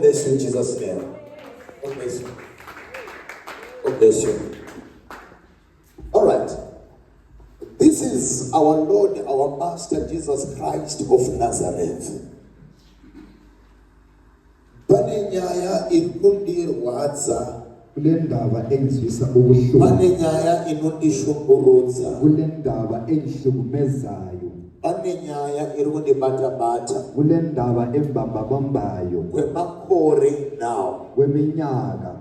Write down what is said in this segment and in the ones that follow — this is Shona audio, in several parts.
bless you in Jesus' name. God bless you. God bless you. All right. This is our Lord, our Master, Jesus Christ of Nazareth. Panenyaya ikundirwadza. Kulendaba engizwisa ubuhlungu. Panenyaya inondishungurudza. Kulendaba engihlukumezayo. Panenyaya irundibata-bata. Kulendaba embambabambayo. Kwemakore now. Kweminyaka.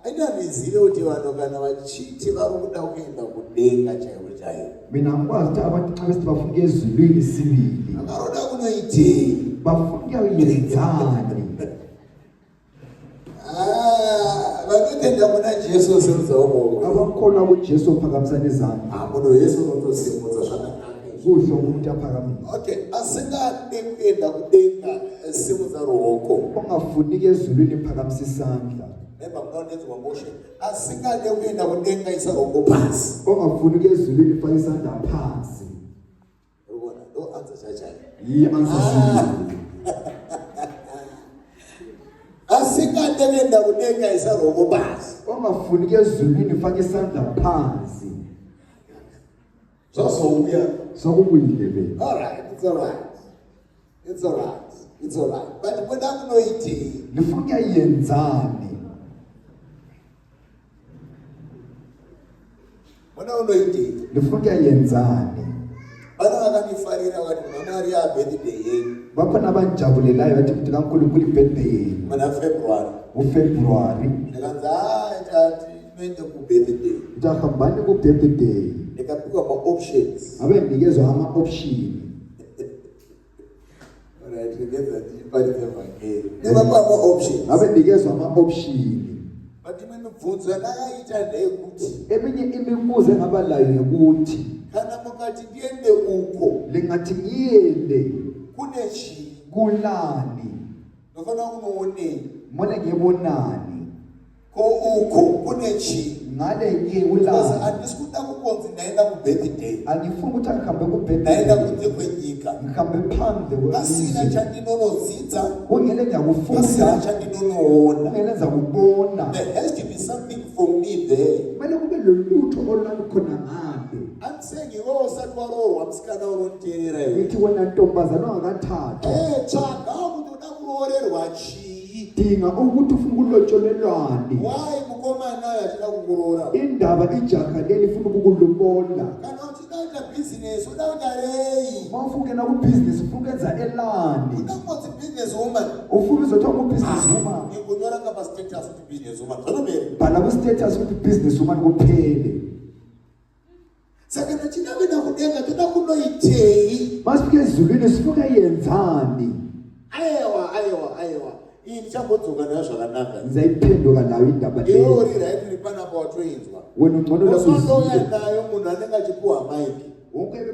Ayinanizile ukuthi vanhu kana vachithi vakuda kuenda kudenga chaiwo chaiwo. Mina ngikwazi ukuthi abantu xa besithi bafunke ezulwini sibili. Varoda kunoitei. Bafunke uyenzani? Vanotenda muna Jesu semuzaumo. Abakholwa kuJesu ophakamisana izandla. Munhu Yesu unotosimudza zvakanaka. Kuhle umuntu aphakamisa. Okay, asingade kuenda kudenga simudza ruoko. Ongafuniki ezulwini phakamisa isandla. Remember mnawunenzwa motion. Asingade kuenda kudenga isa ruoko pasi. Ongafuniki ezulwini faka isandla phansi. Ubona, no answer chachai. Yi answer. Asingade kuenda kudenga isa ruoko pasi. Ongafuniki ezulwini faka isandla phansi. Sokubuyile be. All right, it's all right. It's all right. It's all right. But when I'm noiti, Nifunke yenzani? when I'm noiti, Nifunke yenzani? bana akanifarira wati mama ya birthday Bakhona abanjabulelayo bathi ukuthi kaNkulunkulu ibirthday mana February. uFebruary. Ngikanza ethi nende ku birthday. Utahambani ku birthday. Nikapikwa ma options. Abe nikezwe ama option. Alright, together ibali evangeli. Nebapha ama options. Abe nikezwe ama option. But mina mvunzo nakaita lekuthi Eminye imibuzo engabalayo ukuthi kana mukati ndiende uko lingathi ngiyende kune chi kulani nofana kunoone mona ngiyebonani ko uko kune chi ngale ngiye because kulani andisikuda kukonzi naenda ku birthday angifuni ukuthi ngihambe ku naenda birthday kunze kwenyika ngihambe phandle kasina chandinonodzidza kungele kasina ngiyakufunda chandinonoona. kungele ngizakubona There has to be something for me there. kumele kube lolutho olukhona ngapha I'm saying you also warorwa msikana uronterera iwe. ngithi wena ntombazana ongakathathwa Tsvaga kuti uda kurorerwa chii. dinga ukuthi ufuna ukulotsholelwani Why mukomana achida kukurora? indaba ijaha leli ifuna ukukulobola Kana uchida kuita business uda kuita rei. mawufukena ku-business ufuna ukwenza elani Uda kungodzi business woman. ufuna uzothiwa ku-business woman Ngikunyora kapa status kuti business woman. Zvanomeri. bhala ku-status ukuthi business woman kuphele Saka nachida kuenda kudenga toda kunoitei. masifike ezulwini sifuna yenzani Aiwa. Iyi ndichambodzoka nayo zvakanaka. ngizayiphenduka nayo indaba Iwe leyo uri right uri panapa watoinzwa. wena ungcono Usondoya lakuzile nayo munhu anenge achipuwa maiki.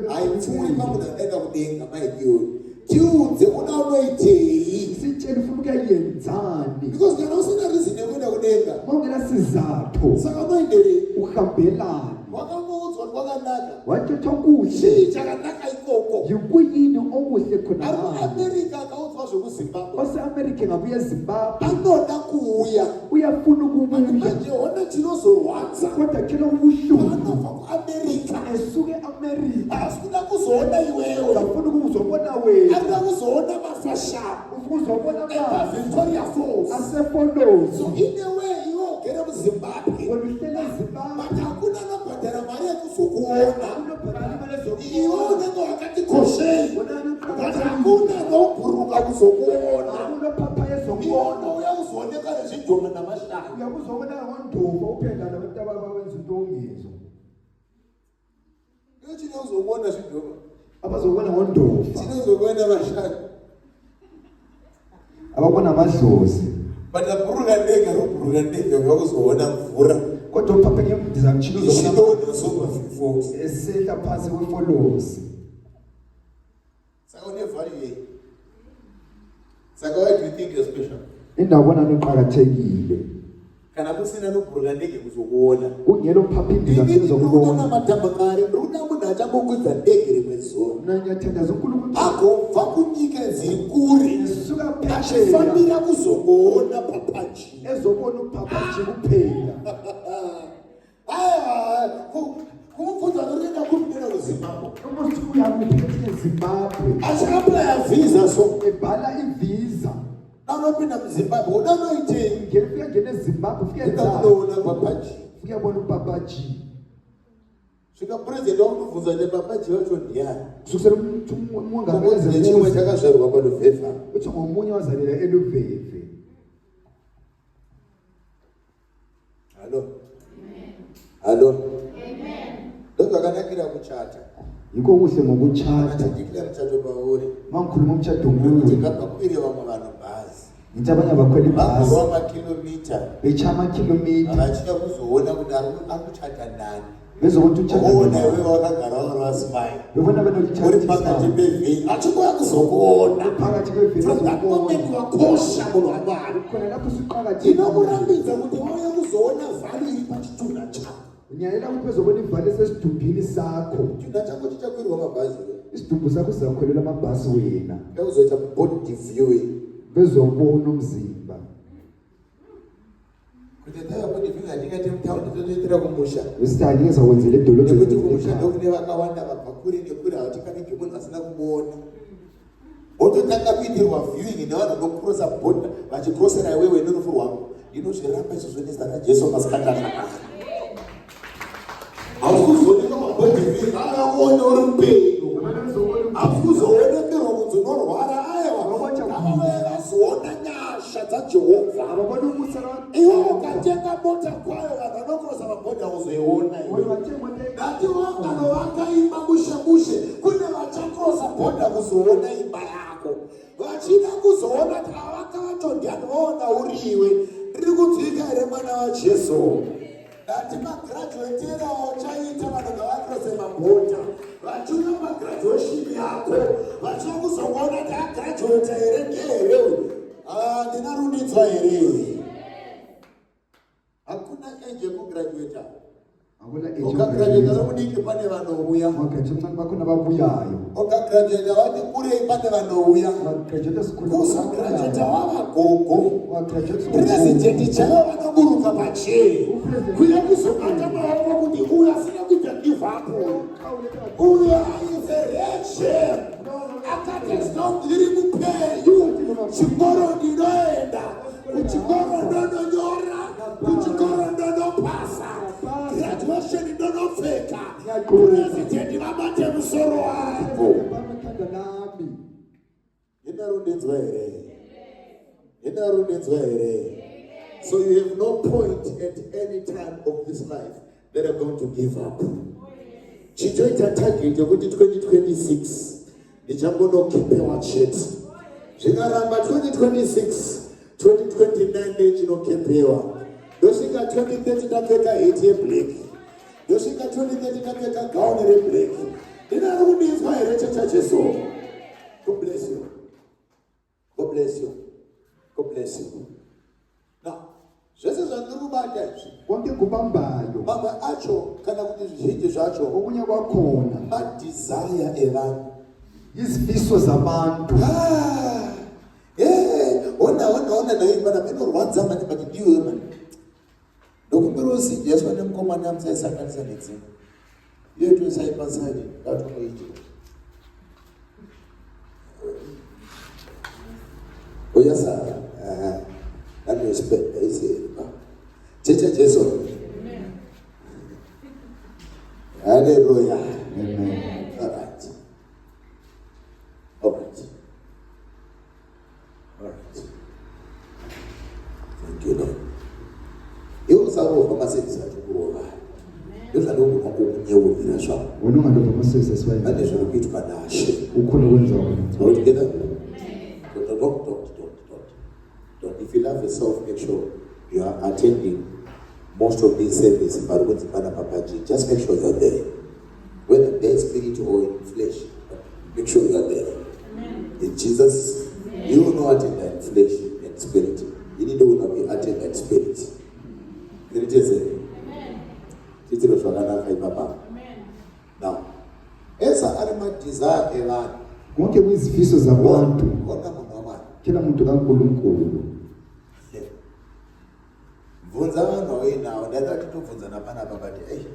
Haipfuri pamunhu anoenda kudenga maiki iyoyo. Tiudze uda unoitei. sitshela ufuna ukuyenzani Because kana usina reason yekuenda kudenga. mawungela sizathu Saka unoenderei. uhambelani Wakangoudzwa kuti kwakanaka. wathetha kuhle Chii chakanaka ikoko. yikuyini okuhle khona Ari ngalo kuAmerica akaudzwa zvekuZimbabwe. ose-america ngabuye ezimbabwe Anoda kuuya. uyafuna ukubuya Manje hona chinozorwadza. kodwa khela ubuhlungu Anobva kuAmerica. esuke e-america Asikuda kuzoona iwewe. uyafuna ukuzobona wena Arida kuzoona mafashani. ufuna uzobona bani Victoria Falls. asefolozi So in a way iwe ugere muZimbabwe. wena uhlele ezimbabwe But hakuna anobhadhara mari yekuzokuona. unobhadala imali Iwe ezokubona unenge wakati koshei. wena But hakuna anobhuruka kuzokuona. unopapa Iwe ezokubona unouya kuzooneka nezvidhoma namashanga. uyakuzobona ngonduva uphendla nabantu abawenza into ongezo Iwe chine kuzokuona zvidhoma. abazobona ngonduva Chine kuzokuona mashanga. ababona amadlozi But abhuruka ndege vakuzoona mvura. kodwa upapa ngiyamdizamtshini uzobona Ichidona soba Falls. esehla phansi kwefolozi Saka une value yei. Saka why do you think you're special? indawo bona niqhakathekile kana kusina nokuburuka ndege kuzokuona kungena ukuphaphindiza inini kuzokubona runa matambakare runa munhu achakukwidza ndege rimwe zuva nanyathandaza uNkulunkulu agobva kunyika dziri kure esuka phesheya achifanira kuzokuona papaji ezobona uphapaji kuphela kumubvunza nokuenda kurumena kuzimbabwe umuthi uyakuphethe eZimbabwe achikaplaya visa so ebhala ivisa nanopinda muzimbabwe udanoitei fika ngena eZimbabwe fika enda enzani kunoona papaji fika bona uphapaji svika purezidenti wakutobvunza nepapaji vacho ndiani kusukisela umongameli nechimwe chakazvarwa panovhevha uthi ngomunye wazalelwa eLuveve halo ndozvakanakira kuchata yiko kuhle ngokuchata achidikira muchato pauri mangikhuluma umtshato kuti nguwe ngapakuvire vamwe vanhu bhazi ngithi abanye abakhwela ibhasi vagorwa makilomita becha amakilomita vachida kuzoona kuti akuchata nani bezobona utshata ona iwe wakagara uri wasimai bebona uri pakati pevhei achikuya kuzokuona phakathi kwevheli from that moment wakosha munhu wamwari khona lapho siqakathekile inokurambidza kuti wauya kuzoona vhari iri pachitunha chako ngiyalela ukuthi bezobona ivali esesidumbini sakho chitunha chako chichakwirwa mabhazi isidumbu sakho sizakhwelela amabhasi wena ndakuzoita body viewing bezobona umzimba kuti taiva body viewing handingati mutaundi totoitira kumusha besithi angeke sakwenzela edolobheni nekuti kumusha ndokune vakawanda vabva kure nekure havatinganenge munhu asina kumuona wototanga kuitirwa viewing nevanhu vanokurosa bhodha vachikurosera iwewe nerufu rwako inozviramba izvozvo rajesu masikatakanaka hakuzooneka mabhodhi viewing akakuona uri mupenyu hakuzoonekera kunzi unorwara aiwa vazoona nyasha dzajehovha iwe ukatenga mota kwayo vanhu vanokurosa mabhodha kuzoiona ngati wanganovaka imba mushe kune vachakurosa bhodha kuzoona imba yako vachida kuzoona kuti avaka vacho ndiani vaona uriwe riri kunzwika here mwana wajesu ngati magirajueterawo chaita vanhu ngavakurose mabhodha vachiuya magraduation yako vachida kuzokuona kuti agirajueta here ngehere ndina rundidzwa here hakuna eje kugirajueta ukagrajueta romudiki pane vanouya vakona vabuyayo ukagrajueta vati kurei pane vanouya kusagrajueta wavagogo purezidhendi chaivo vanoburuka pachee kuya kuzobata maoko kuti uyu asina kuita give up uyu aizereche akati ndiri mupenyu chikoro ndinoenda kuchikoro ndononyora kuchikoro ndonopasa graduation ndonopfeka purezidhendi vabate musoro wako inarundidzwa here so you have no point at any time of this life that are going to give up chichoita target yekuti 2026 ndichambonokepewa chete zvikaramba 2026 2029 ndechinokepewa ndosvika 2030 ndapfeka heti yeblack ndosvika 2030 ndapfeka gauni reblack ndinari kudinzwa here chachajesu. God bless you. God bless you. God bless you. Now, zvese zvandiri kubata izvi konke kubambayo mamwe acho kana kuti zvizhinji zvacho okunye kwakhona madesire evanhu izifiso zabantu ona nayo mana minorwadza mani but ndiwe mani ndokumbira usijezwa nemukomana amusaisanganisa nedzimwe iyo toisaipasaji ngatonoiti oyasara anoisipeisepa checha jesu haleluya. Alright. Thank you, Lord. Iwo sarofa masevisi acho kurova ndozvanokunwa kumunyeurira zvavo unongandobva masevisi ane zviri kuitwa nashe ukhona kwenza All together? Don't. If you love yourself, make sure you are attending most of these services. Just make sure you're there. Whether in spirit or in flesh, make sure you're there. In Jesus, you will not attend in flesh and spirit. You need to be attend in spirit. Amen. Titiro zvakanaka ipapa. Amen. Now, esa ari madesire evanhu. Konke kwizifiso zabantu. Kona munhu wamwari. Kila muntu kaNkulunkulu. Bvunza vanhu vainawo ndada kutobvunzana panapa pati ei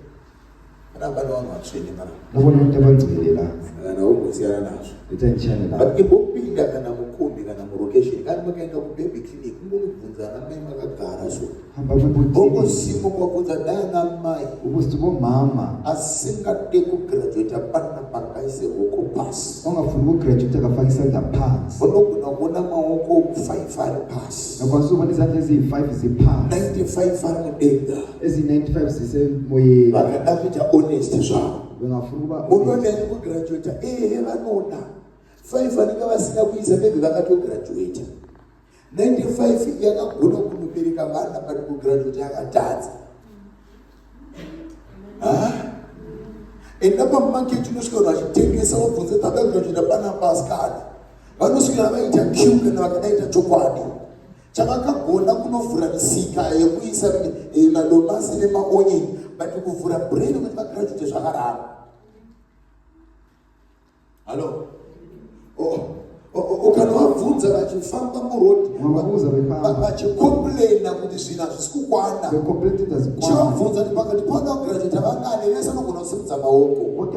panapa vanhu vatsvene pana. Nabona abantu abangcwele la. Kana ungosiyana nazvo. Lithanishane la. But imbopinda kana mukombi kana murokesheni kana mukaenda kubaby clinic munobvunzana mai makagara so. Hamba kubutini. Bongosimo kwabvunza dana mai. Ubusithi bomama. Asingade kugraduate apana pakaise hoko pasi. Ongafuni ukugraduate akafaka isandla phansi. Unogona kuona maoko 5 ari pasi. Nakwanisa ukubona izandla eziyi-5 ziphansi. 95 ari mudenga. Ezi-95 zisemoyeni. Vakada kuita honest zvavo. Bengafuna ukuba Unoda kugraduate vanoda 5 vanenge vasina kuisa maybe vakatograduate 95 yakagona kunobereka vana but kugraduate yakatadza. Enda pamaketi unosvika vanhu vachitengesa wobvunza takagraduate pana paskada vanosvikira vaita q kana vakadaita chokwadi chavakagona kunovhura misika yekuisa madomasi nemaonyeni but kuvhura brain kuti vagraduate zvakaramba. Halo? Ukana wabvunza vachifamba murodi vachicomplaina kuti zvinhu hazvisi kukwana chivabvunza kuti pakati panda kugraduate vangane vese vanogona kusimudza maoko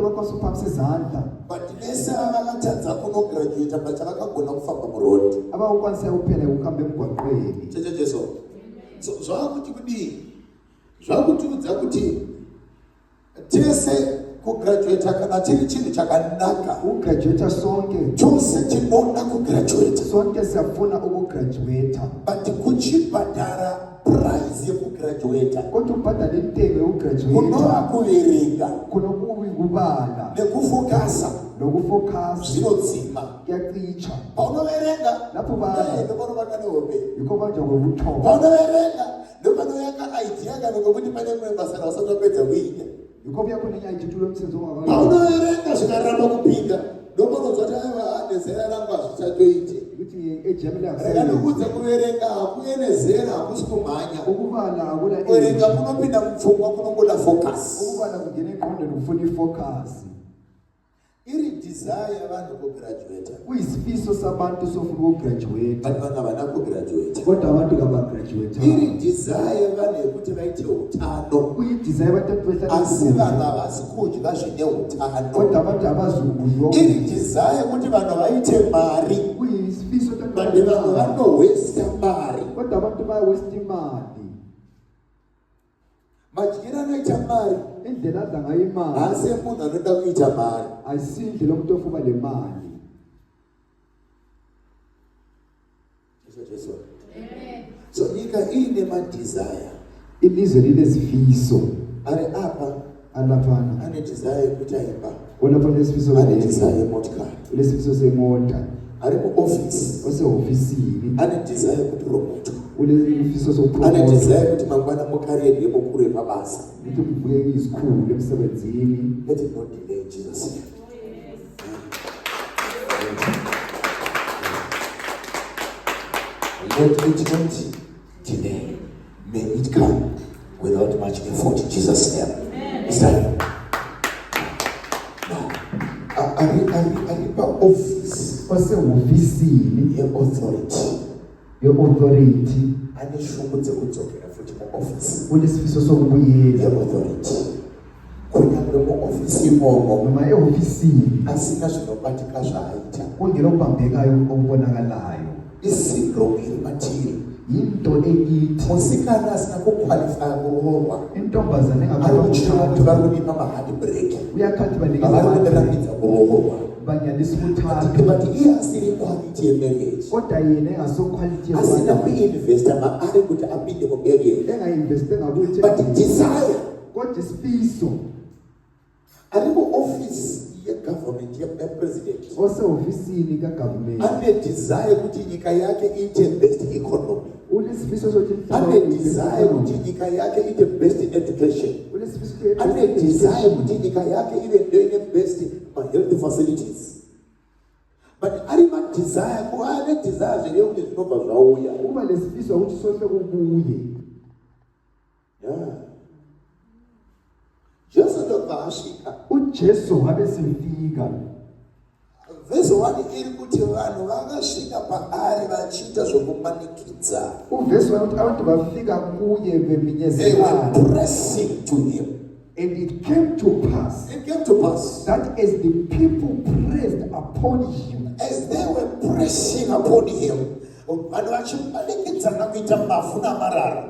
but vese vakatadza kunograduata but vakagona kufamba murodi chechecheso. So zvakuti kudii zvakutiudza kuti tese kugraduate kana chiri chinhu chakanaka. Ukugraduate sonke. Chose tinoda kugraduate. Sonke siyafuna ukugraduate. But kuchibhadhara price yekugraduate. Kodwa ubhadala intengo yokugraduate. Kunova kuverenga. Kunokubala. Nekufokasa. Nokufokasa. Zvinodzima. Kuyacicha. Paunoverenga. Lapho bala. Ndopanobata nehope. Yiko banja ngokuthoma. Paunoverenga. Ndopanoyaka idea kana ngokuti pane mwe basa rawasati wapedza kuita. Yiko byakunika ichitulo msebenzi ongakwazi. Paunoverenga zvikaramba kupinda. Ndopanonzwa kuti nezera rangu hazvichatoite. Kuti ejamile akudza kuverenga hakuye nezera hakusi kumhanya. Ukubala akuna age. Kuverenga kunopinda mupfungwa kunongoda focus. Ukubala kungena engqondweni kufuna ifocus. Iri desire yavanhu kugraduate. Kuyisifiso sabantu sofuna ukugraduate. But vanhu havana kugraduate. Kodwa abantu kabagraduate. Iri desire yavanhu yekuti vaite utano. Kuyidesire yabantu asi vanhu havasi kudya zvine utano. Kodwa abantu abazukudya. Iri desire yekuti vanhu vaite mari. Kuyisifiso but vanhu vanowaste mari. Kodwa abantu bayawaste imali. Madyiro anoita mari. Indlela adla ngayo imali. Hasi munhu anoda kuita mari. Ayisiyo indlela umuntu ofuna le mali. So nyika ine madesire. Ilizwe linezifiso. Ari apa alaphana. Ane desire yekuti aimba. Olapha nesifiso ane desire yemotikari. Ulesifiso semota. Ari muoffice. Osehofisini. Ane desire yekuti promotwa. Ulesifiso sokupromotwa. Ane desire yekuti mangwana mukariyeri yemukuru yemabasa. Ukuthi kubuye izikhulu emsebenzini. Let it not delay Jesus name. Let it not delay. May it come without much effort in Jesus' name. It's time. Now, Ariba office. Osehofisini. Authority. Authority. Anishumudze kudzokera futhi mu-office. Ulesifiso sokubuyela. Authority. Kunyangwe mu-office imomo. Noma ehofisini. Asina zvinobatika zvaaita. Kungena okubambekayo okubonakalayo. Isyndrome iri matiri. Into ekithi. Musikana asina kuqualifya kuroorwa. Intombazane engakwazi kuti vari kunipa mahard break. Uyakhathi banikeza vari kundirakidza kuroorwa. Banyalisa umthando. But iye asiri quality yemarriage. Kodwa yena engaso quality asina kuinvesta maari kuti apinde mumarriage. Engainveste ngakuthi. But desire. Kodwa isifiso. Ari mu-office ye-government ye-president. Osehofisini ka-government. Ane desire kuti nyika yake iite best economy. Ulesifiso sokuthi ane desire kuti nyika yake iite best education. Ulesifiso ane desire kuti nyika yake ive ndoine best health facilities. But ari madesire ko ane desire zviri kuti zvinobva zvauya. Kuba lesifiso ukuthi sonke kubuye. Yeah. Jesu ndobva asvika. uJesu wabesefika. Vhesi 1 iri kuti vanhu vakasvika paari vachiita zvokumanikidza. Uvhesi 1 abantu bafika kuye They were beminyezelana. pressing to him. And it came to pass It came to pass, that as the people pressed upon him, as they were pressing upon him, vanhu vachimanikidzana kuita mavhu namarara.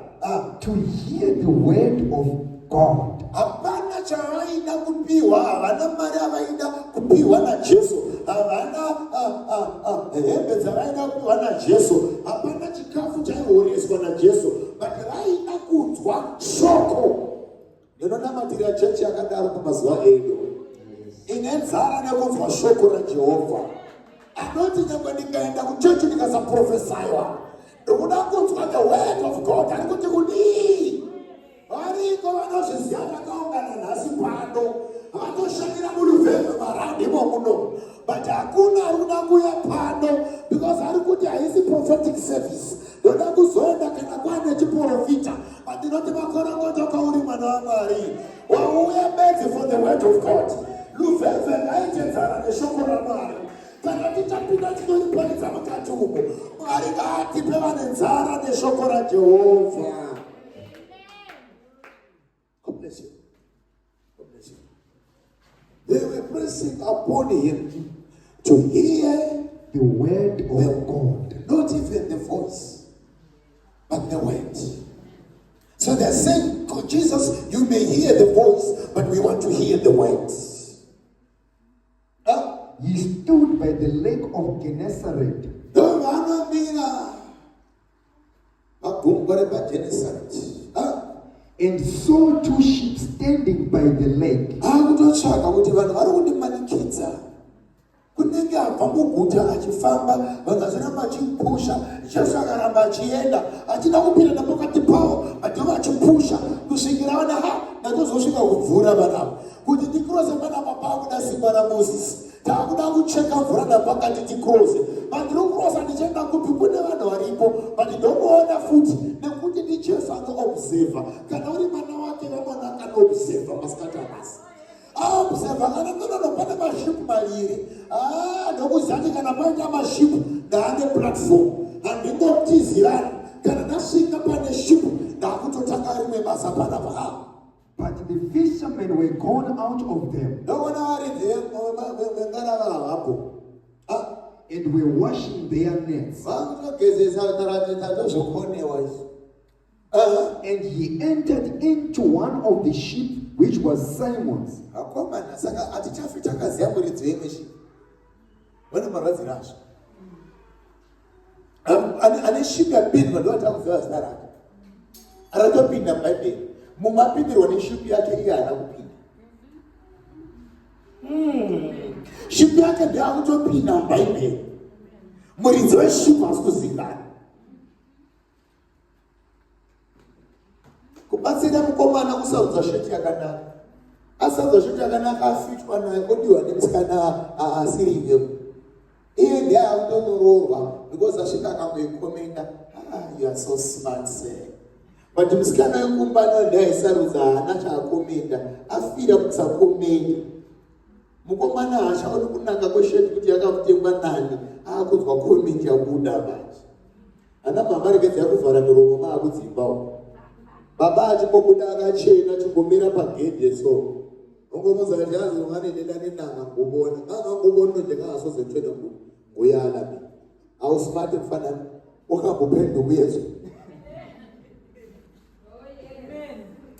to hear the word of God, Hapana chavaida kupiwa, havana mari avaida kupiwa naJesu, havana hembe dzavaida kupiwa naJesu, hapana chikafu chaihoreswa naJesu, but vaida kunzwa shoko. Ndinonamatira chechi yakadaro pamazuva edu, ine nzara nekunzwa shoko raJehovha. Anoti nyangwe ndikaenda kuchechi ndikasaprofesaiwa, ndikuda kunzwa the word of God. Ari kuti kudii? Variko vanozviziva vakaungana nhasi pano, vatoshandira muluvheve marandimo muno, but hakuna ari kuda kuuya pano because ari kuti haisi prophetic service. Ndoda kuzoenda kana kwane chiprofita, but ndinoti makorokotoka uri mwana waMwari, wauya bedzi for the word of God. Luvheve ngaitedzana neshoko raMwari. Kana tichapinda tinoiparidza mukati umo, Mwari ngatipe vane nzara neshoko raJehovha. God bless you. God bless you. They were pressing upon him to hear the word of God. not even the voice, but the word. So they're saying, "God, Jesus, you may hear the voice, but we want to hear the words." He stood by the lake of Gennesaret and saw two ships standing by the lake. Kunenge abva muguta achifamba, vakazoramba achipusha, Jesu akaramba achienda, achida kupinda napakati pavo, madhova achipusha, kusvikira vana natozosvika kuvhura vanavo, kuti tikrose panapa pakuda simba raMozisi, takuda kucheka mvura napakati tikrose, vandiri kurosa ndichienda kupi kune vanhu varipo, but ndokuona futi nekuti ndi Jesu anoobserva, kana uri mwana wake vamwana akanoobserva masikati amasi. Observa kana nono pane mashipu maviri, ndokuzati kana paita mashipu ndaane platform, handingotizirani, kana ndasvika pane shipu ndakutotanga rimwe basa panapa. But the fishermen were gone out of them and were washing their nets. And he entered into one of the ships, which was Simon's. Mumapindirwa neshipi yake iye haana kupinda. Shipi yake ndiye akutopinda muBhaibheri. Muridzi weshipi hasi kuzikanwa. Kubatsira mukomana kusaudza sheti yakanaka. Asaudza sheti yakanaka afitwa naye odiwa nemusikana asirive. Iye ndiye akutonoroorwa because asvika akangoikomenda. You are so smart, sir. But musikana wekumbana ndaisarudza haana chaakomenda, afira kusakomenda. Mukomana haachaoni kunaka kwesheti kuti yakatengwa nani, aakunzwa komenti yabuda manje. Ana mama rekedza kuvhara miromo maakudzimbawo. Baba achimbobuda akachena chingomira pagedhe so. Ungomuza kuti azonganoenda nenanga ngobona. Ngangangobona ndingazozetwene nguyala mina. Ausmart mfanana wakambophenduka Yesu.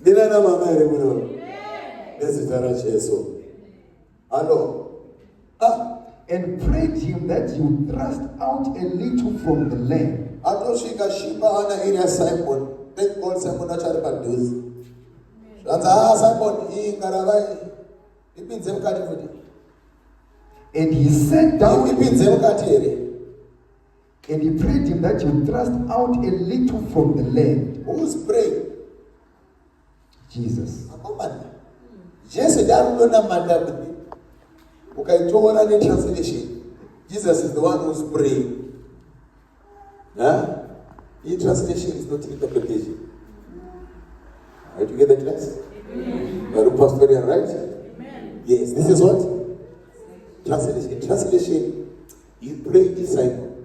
Nina mama ere muno. Nezita ra Jesu. Hello. And prayed him that he would thrust out a little from the land. Atosvika shipa ana iri yaSimon. Thank God Simon achari padhuze. Zvanzi Simon ingaravai ipinze mukati futi. And he sat down ipinze mukati here. And he prayed him that he would thrust out a little from the land. Who's praying? Jesus. Jesus darulona manda. Ukaitora ne translation. Jesus is the one who's praying. In translation is not interpretation. Are you together, class? Are you pastoral, right? Amen. Yes, this is what? Translation. Translation. You pray Simon.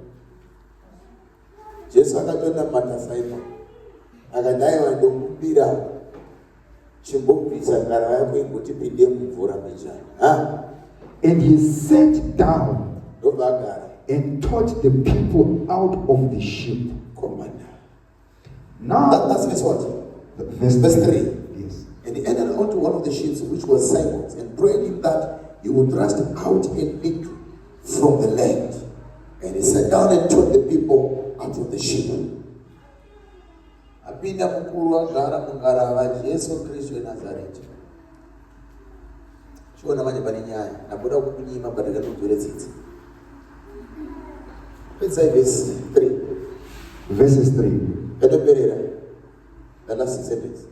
Jesus akatona mata Simon. Akadai vandokumbira chimbobvisa ngara yako ingotipinde mumvura mbichana. And he sat down and taught the people out of the ship. Now that's verse what? Verse 3. Yes. And he entered onto one of the ships, which was Simon's, and prayed him that he would thrust out a little from the land. And he sat down and taught the people out of the ship. Apinda mukuru wagara mungara wa Yesu Kristo wa Nazareti. Chiona manje pane nyaya naboda kukunyima badala kuzore tsitsi. Let's say verse 3. Verses 3. The last sentence.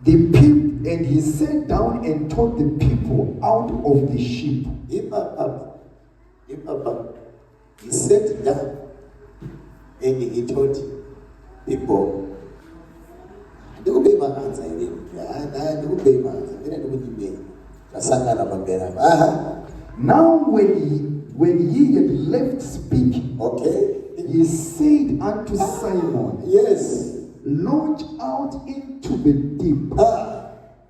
And he sat down and taught the people out of the ship. He sat down and he taught people. Now when he had left speaking, okay, he said unto Simon, yes, launch out into the deep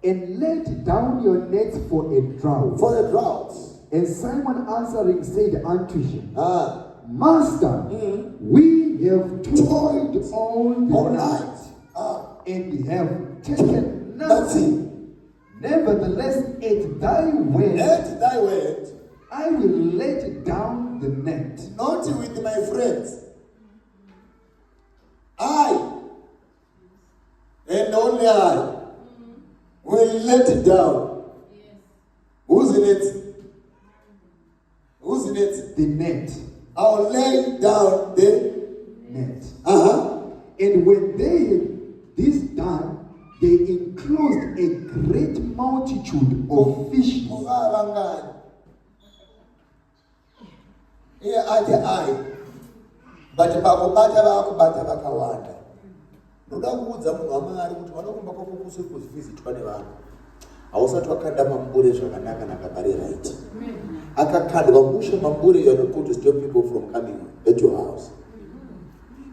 and let down your nets for a drought. For a drought. And Simon answering said unto him, Master, we have toiled all night and have taken nothing. Nevertheless, at thy word, I will let down the net. Not with my friends. I, and only I, will let it down. Yes. Who's in it? Who's in it? The net. I'll lay down the net. And when they had this done, they enclosed a great multitude of fishes. Here are the eye. But bakubata bakawanda. Ndoda kuudza munhu wamwari kuti vanokumba kwako kusuri kuzivhizitwa nevanhu. Hausati wakanda mambure zvakanaka nakabari right. Akakandwa musha mambure, you are not going to stop people from coming at your house.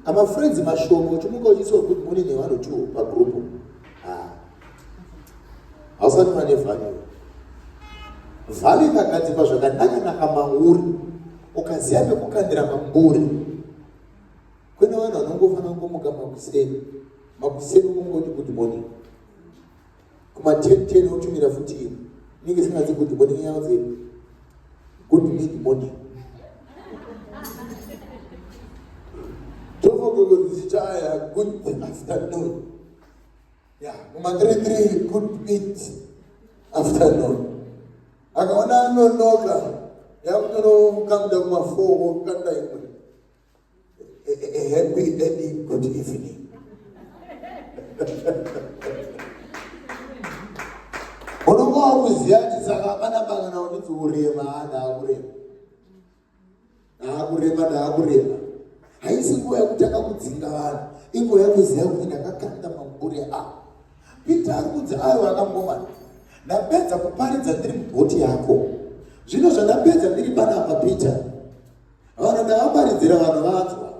Ama friends mashongo chimuka uchiiswa good morning nevanhu tu pagrupu. Hausati vane vhani. Vhani kakadzikwa zvakanaka nakamanguri. Ukaziya pekukandira mambure. Kune vanhu vanongofanira kungomuka makuseni kungoti good morning. Kuma 10 utumira futi ninge singazi good morning yaudze good mid morning. Tofogo zichaya good afternoon. Yeah, kuma 3 good mid afternoon. Akaona nonoka yakutono kamda kuma 4 kanda imwe. A happy ending, good evening. Unokuwa kuziyaji saka hapana bangana unidzi urema, naakurema. Haisi nguva yekutaka kudzinga vanhu. Inguva yekuziya kuti ndakakanda mambure apa. Peter arikudzi ayo akangomana. Ndapedza kuparidza ndiri mubhoti yako. Zvino zvandapedza ndiri panapa Peter. Vanhu ndavaparidzira vanhu vanzwa.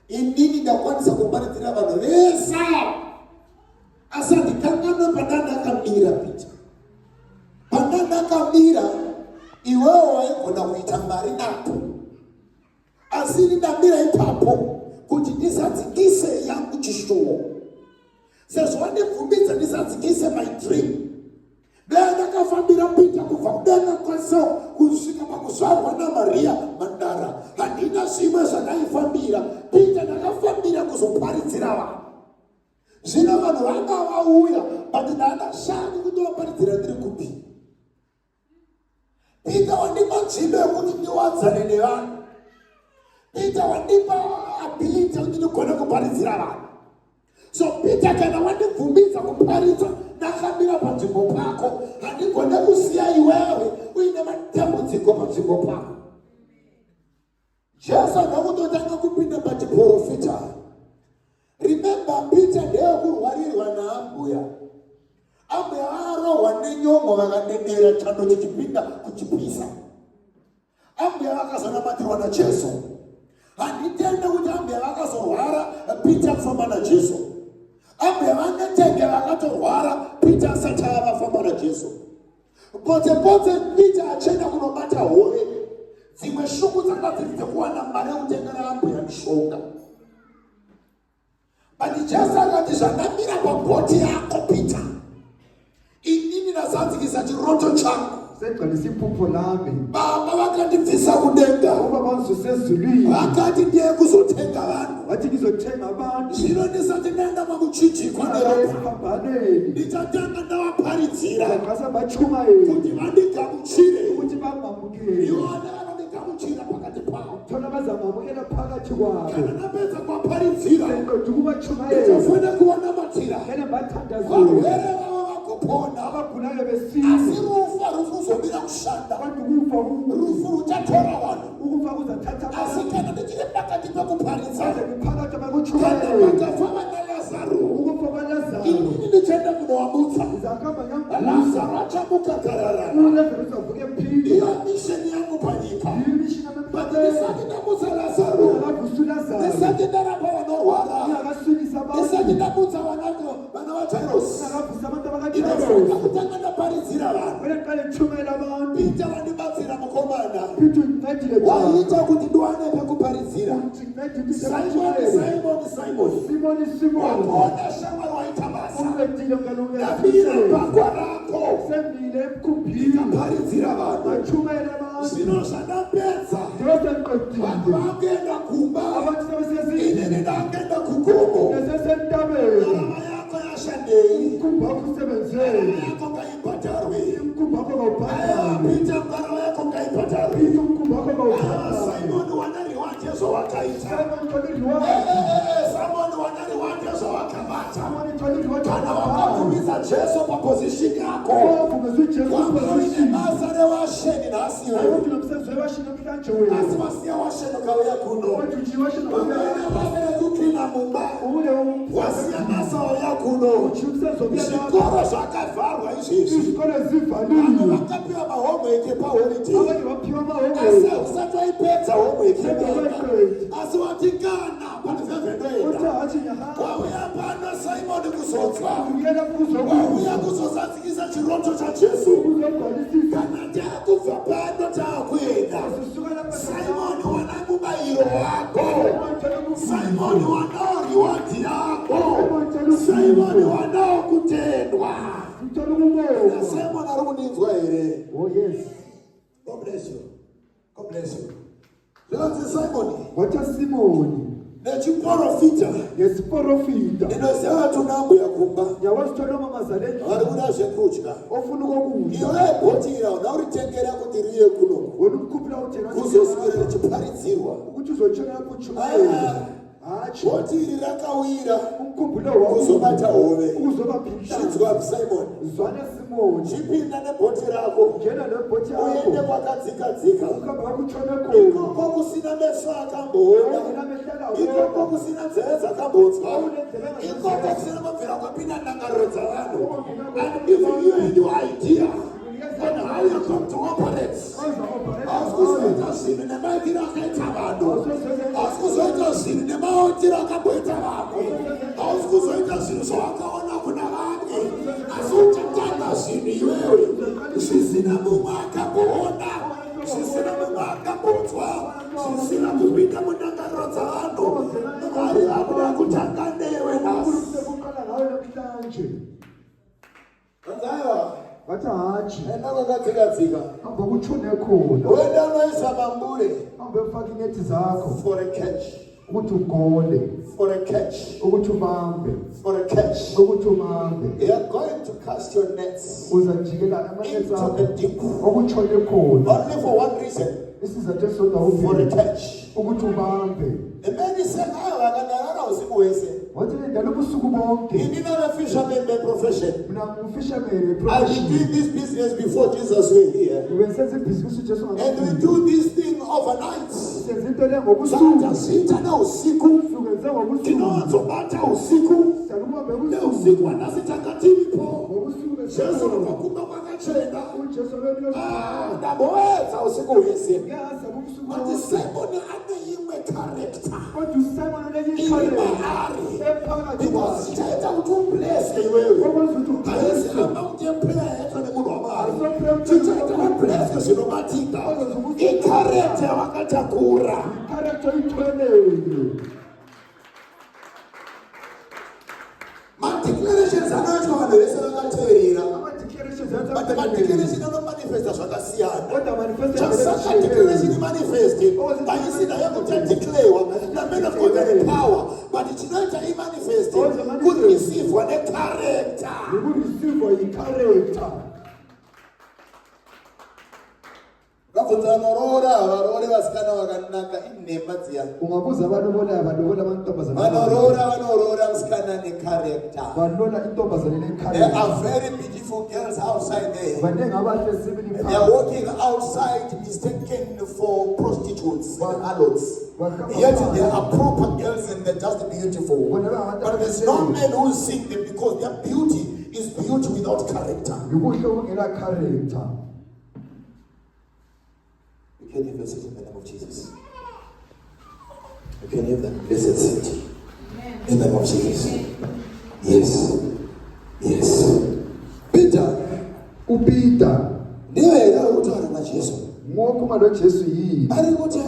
Inini ndakwanisa kuparidzira vanhu vese. Asi ndikangana pandandakamira Peter. Pandandakamira iwewe waigona kuita mari napo. Asi ndamira ipapo kuti ndisadzikise yangu chishuwo. Sezvo wandibvumbidza ndisadzikise my dream. Ndakafambira Peter kubva kudenga kwaso kusvika pakuzvarwa naMaria Mandara. Handina zvimwe zvakaifambira. Peter ndakafambira kuzoparidzira vanhu. Zvino vanhu vanga vauya, but ndandashandi kundovaparidzira ndiri kupi. Peter wandipa nzvimbo yekuti ndiwadzane nevanhu. Peter wandipa ability yekuti ndigone kuparidzira vanhu. So Peter kana wandibvumbidza kuparidza ndakamira panzvimbo pako, handigone kusiya iwewe uine matambudziko panzvimbo pako. Jesu ndakutotanga kupinda pachiprofita. Remember Peter ndeyekurwarirwa naambuya. nenyongo vakanenera chando chichipinda kuchipisa. Ambuya vakazonamatirwa naJesu. Handitende kuti ambuya vakazorwara Peter kufamba naJesu. Ambuya vanetenge vakatorwara Peter asati avafamba naJesu. Pote Peter achenda kunobata hove. Dzimwe shuku dzanga dziri dzekuwana mari yekutengera ambuya mishonga. But Jesu akati zvanamira pabhoti yako Peter, inini ndazadzikisa chiroto changu. Baba vakandibvisa kudenga, vakati ndiye kuzotenga vanhu. Zvino ndisati ndaenda pakuchinjikwa neropa, ndichatanga ndavaparidzira kuti vandigamuchire. Ivo vanodigamuchira pakati pavo. Kana napedza kuvaparadzira, ndichafana kuvanamatira. Varwere vavo vakupona, asi rufu haruzomira kushanda. Rufu ruchatora vanhu. Asi kana ndichiri pakati pekuparidza, kana vakafa vana Lazaro, inini ndichaenda kunovamutsa. Lazaro achamuka gararara. Iyo misheni yangu panyika. But ndisati ndamutsa Lazaro, ndisati ndarapa vanorwara, ndisati ndamutsa vana vaJairosi, ndinofanira kutanga ndaparidzira vanhu. Peter vandibatsira mukomana, waita kuti ndiwane pekuparidzira. Simoni, wakuona shamwari waita basa. Ndamira pagwa rako, ndikaparidzira vanhu. Zvino zvandapedza, vanhu vangoenda kumba, inini ndangenda kugomo. Ndarama yako yashandei, ndarama yako ngaibhadharwe. Peter, ndarama yako ngaibhadharwe. Simoni, wanariwa Jesu wakaita. Simoni, wanariwa Jesu wakamata. Kana wakatumidza Jesu paposition yako, wamboine basa revasheni nhasi wewe. Asi wasiya washeni ukauya kuno. Wamboine basa rekukina mumba, wasiya basa wauya kuno. Zvikoro zvakavharwa izvezvi. Vanhu vakapiwa mahomework paholiday, asi usati waipedza homework yemwana. Asi wati kana pane zvazvendoenda, wauya pano Simoni kuzodzwa, wauya kuzozadzikisa chiroto chaJesu. Kana taakubva pano taakuenda, Simoni wana mubayiro wako, Simoni wana riwadi yako, Simoni wana kutendwa. Simoni ari kundinzwa here? Oh yes. God bless you. God bless you. Zvinonzi Simoni. Wacha Simoni. Nechiprofita. Yesiprofita. Ndinoziva vatuna ambuya kumba. Yawasitona mamazaleti. Vari kuda zvekudya. Ofuna kokudya. Iwe bhotira unaritengera kuti riye kuno. Wenukupira utera. Kuzoswera richiparidzirwa. Kuti uzochera kuchuma. Bhoti iri rakawira kuzobata hove. Uzobapinda. Chinzwa Simoni. Zwana Simoni. Chipinda nebhoti rako. Jena nebhoti yako. Uende kwakadzika. Ukabva kuchona ikoko kusina meso akamboona. Ikoko kusina nzeve dzakambonzwa. Ikoko kusina mabvira akapinda ndangariro dzavanhu. And if you had your idea on how you come to operate, haukuzoita zvinhu nemaitiro akaita vanhu, haukuzoita zvinhu nemaitiro akamboita vamwe, haukuzoita zvinhu zvawakaona kuna vamwe, asi uchatanga zvinhu iwewe zvisina mumwe akamboona, zvisina mumwe akambonzwa, zvisina kupinda mundangariro dzavanhu. Mwari vakuda kutanga newe nhasi. Anzaiwa vatahachi enda kwakadzikadzika, amba kuchone khona wenda unoisa mambure amba ufaka ineti zakho for a catch, ukuthi ugole, for a catch, ukuthi ubambe, for a catch. ukuthi ubambe. You are going to cast your nets Uzajikela amaneti into akho the deep okuchone khona only for one reason, isizathu esisodwa for a kuphela catch. ukuthi ubambe. The man is saying, "I vakandarara usiku wese." Ini na fisherman by profession. Mina ngumfisherman I been profession. doing this business before Jesus were here. Ubensenza ibhizinisi uJesu And we do this thing overnight. senza into le ngobusuku. Sita na usiku. Sukenza ngobusuku. Tinozobata usiku. Salubambe Le ubusuku. usiku wanasitangatipo. Ngobusuku Jesu nokukumba kwakachena. uJesu lelo. Ndaboweza usiku wese. Yaza ubusuku. But the Simon ane yimwe character. Kodwa uSimon uneyikhale. Ephakathi Because kwayo. sithetha ukuthi umbless iwewe. Okwenza ukuthi Ayisi ubless. ama utemplate ethole kulo mali. Sithetha umbless sinomathika. Icharacter wakatakura. Character ithwele. Ma-declarations anotsho vanhu vese vakateerera. Ama-declarations But the declaration anomanifesta zvakasiyana. Kodwa manifest Saka declaration manifest. Ayisina yekuti declare. The men of God have power. But chinoita imanifest. Could receive one a character. Ukureceive i-character. Ngabvunza vanorora vasikana vakanaka inhema dziya. Ungabuza abalobola amantombazane. Vanorora musikana necharacter. Balola intombazane There ne-character. are very beautiful girls outside there. Banengi abahle sibili They are walking outside mistaken for prostitutes and harlots. Yet there are proper girls and they're just beautiful. But there's no man who sing them because their beauty is beauty without character. Ubuhle obungela character. You can have a seat in the name of Jesus. You can have that blessed seat in the name of Jesus. Yes. Yes. Peter, uPeter ndiye akutaura naJesu. ngokhuluma noJesu yini? Ari kuti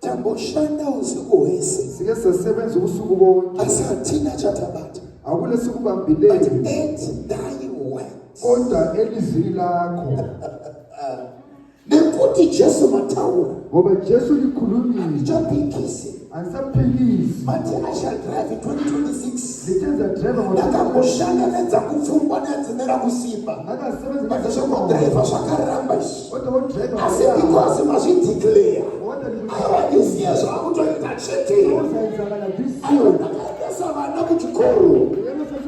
tamboshanda usiku wese. Sike sasebenza ubusuku bonke. Asi hatina chatabata. Akule But sikubambileyo. at thy words. Kodwa elizwini lakho. Nekuti Jesu mataura. Ngoba Jesu likhulumile. Ndichaphikisi. Angisaphikisi. But I shall drive in 2026. Litenza driver Ndakamboshanda nedza kufungwa nedzimera kusimba. akasebenza But zvokodriva zvakaramba izvi. kodwa udriver Asi because mazvideclare. Aiwadisiya zvakutoita chete. Aiwa ndakaendesa vana kuchikoro.